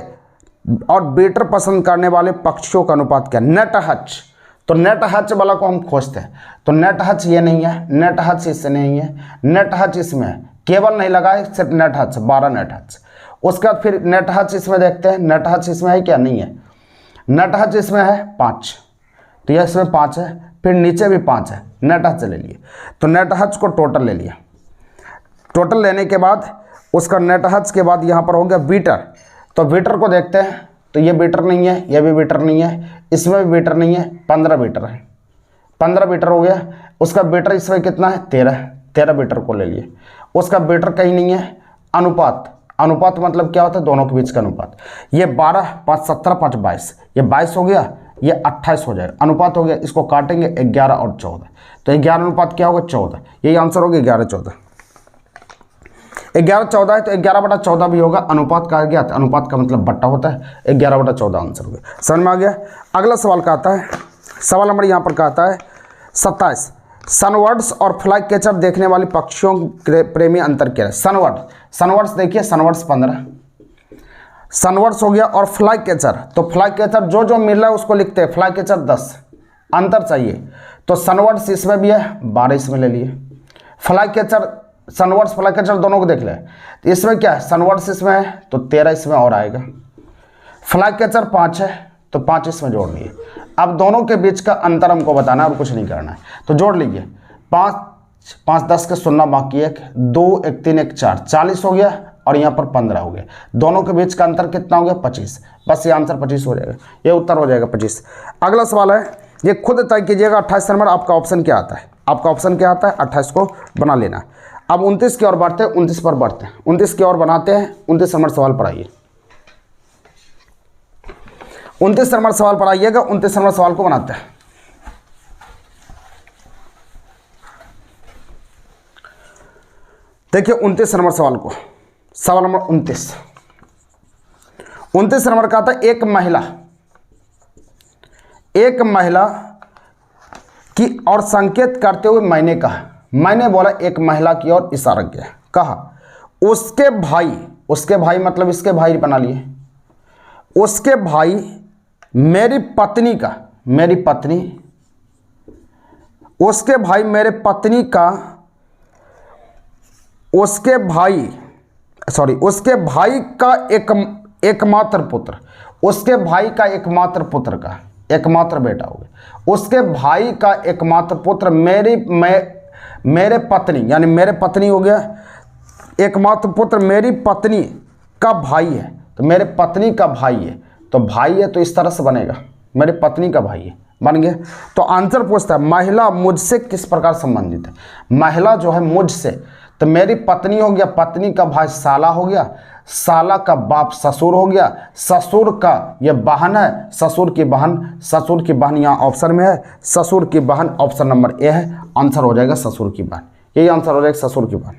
और बीटर पसंद करने वाले पक्षियों का अनुपात क्या। नेट हच, तो नेट हच वाला को हम खोजते हैं। तो नेट हच ये नहीं है, नेट हच इससे नहीं है, नेट हच इसमें है, केवल नहीं लगाए सिर्फ नेट हच, 12 नेट हच। उसके बाद फिर नेट हच इसमें देखते हैं, नेट हच इसमें है क्या, नहीं है। नेट हच इसमें है 5, तो यह इसमें 5 है, फिर नीचे भी 5 है, नेट हच ले लिए। तो नेट हच को टोटल ले लिया। टोटल लेने के बाद उसका नेट हच के बाद यहाँ पर हो गया बीटर। तो बीटर को देखते हैं, तो ये बीटर नहीं है, ये भी बीटर नहीं है, इसमें भी बीटर नहीं है, 15 बीटर है, 15 बीटर हो गया। उसका बीटर इसमें कितना है 13 बीटर को ले लिए। उसका बीटर कहीं नहीं है। अनुपात, अनुपात मतलब क्या होता है दोनों के बीच का अनुपात। ये 12 5 17 5 22, ये 22 हो गया, ये 28 हो जाएगा। अनुपात हो गया, इसको काटेंगे 11 और 14, तो 11 अनुपात क्या होगा 14। यही आंसर होगा 11 14। 11 14 है तो 11/14 भी होगा। अनुपात कहा गया, अनुपात का मतलब बट्टा होता है, 11/14 आंसर हो गया। समझ में आ गया। अगला सवाल का आता है, सवाल नंबर यहाँ पर का आता है 27। सनवर्ड्स और फ्लाई कैचर देखने वाले पक्षियों के प्रेमी अंतर क्या है। सनवर्ड्स देखिए, सनवर्ड्स 15, सनवर्ड्स हो गया। और फ्लाई कैचर, तो फ्लाई कैचर जो जो मिल रहा है उसको लिखते हैं, फ्लाई कैचर 10। अंतर चाहिए तो सनवर्ड्स इसमें भी है, 12 इसमें ले लिए। फ्लाई कैचर, सनवर्ड्स फ्लाई कैचर दोनों को देख ले। तो इसमें क्या है, सनवर्ड्स इसमें है तो 13 इसमें और आएगा। फ्लाई कैचर 5 है तो 5 इसमें जोड़ लिए। अब दोनों के बीच का अंतर हमको बताना है और कुछ नहीं करना है, तो जोड़ लीजिए। 5 5 10 के सुनना बाकी, 1 2 1 3 1 4, 40 हो गया। और यहाँ पर 15 हो गया। दोनों के बीच का अंतर कितना हो गया 25। बस ये आंसर 25 हो जाएगा, ये उत्तर हो जाएगा 25। अगला सवाल है, ये खुद तय कीजिएगा 28 नंबर आपका ऑप्शन क्या आता है। आपका ऑप्शन क्या आता है 28 को बना लेना। अब 29 की ओर बढ़ते हैं, 29 पर बढ़ते हैं, 29 की ओर बनाते हैं। 29 नंबर सवाल पर आइए। 29 नंबर सवाल पर आइएगा। 29 नंबर सवाल को बनाते हैं। देखिए 29 नंबर सवाल को, सवाल नंबर 29 नंबर का था एक महिला की और संकेत करते हुए मैंने कहा, मैंने बोला एक महिला की ओर इशारा किया, कहा उसके भाई मतलब इसके भाई बना लिए, उसके भाई मेरी पत्नी का, उसके भाई मेरे पत्नी का, उसके भाई का एकमात्र पुत्र, उसके भाई का एकमात्र पुत्र का एकमात्र बेटा हो गया, उसके भाई का एकमात्र पुत्र मेरे पत्नी, यानी मेरे पत्नी हो गया, एकमात्र पुत्र मेरी पत्नी का भाई है, तो मेरे पत्नी का भाई है, तो भाई है तो इस तरह से बनेगा, मेरे पत्नी का भाई है, बन गया। तो आंसर पूछता है महिला मुझसे किस प्रकार संबंधित है। महिला जो है मुझसे, तो मेरी पत्नी हो गया, पत्नी का भाई साला हो गया, साला का बाप ससुर हो गया, ससुर का ये बहन है, ससुर की बहन यहाँ ऑप्शन में है, ससुर की बहन ऑप्शन नंबर ए है, आंसर हो जाएगा ससुर की बहन, यही आंसर हो जाएगा ससुर की बहन।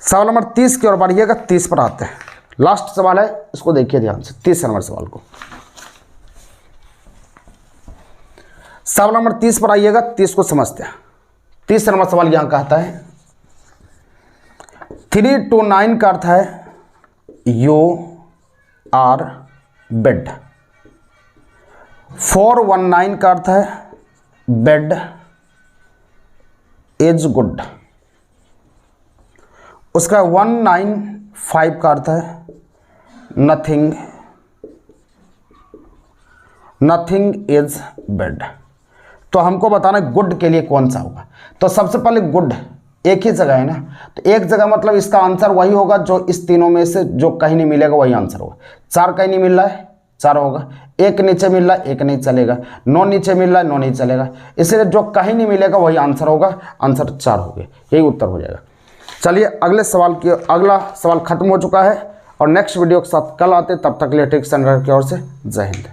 सवाल नंबर 30 की ओर बढ़िएगा, 30 पर आते हैं, लास्ट सवाल है, इसको देखिए ध्यान से, 30 नंबर सवाल को। सवाल नंबर 30 पर आइएगा, 30 को समझते हैं। 30 नंबर सवाल यहां कहता है 329 का अर्थ है यू आर बेड, 419 का अर्थ है बेड इज गुड, उसका 195 का अर्थ है नथिंग इज बेड। तो हमको बताना गुड के लिए कौन सा होगा। तो सबसे पहले गुड एक ही जगह है ना, तो एक जगह मतलब इसका आंसर वही होगा जो इस तीनों में से जो कहीं नहीं मिलेगा वही आंसर होगा। 4 कहीं नहीं मिल रहा है, 4 होगा, 1 नीचे मिल रहा है, 1 नहीं चलेगा, 9 नीचे मिल रहा है, 9 नहीं चलेगा, इसलिए जो कहीं नहीं मिलेगा वही आंसर होगा, आंसर 4 हो गया, यही उत्तर हो जाएगा। चलिए अगला सवाल खत्म हो चुका है और नेक्स्ट वीडियो के साथ कल आते, तब तक के लिए टेक्स्ट सेंटर की ओर से जय हिंद।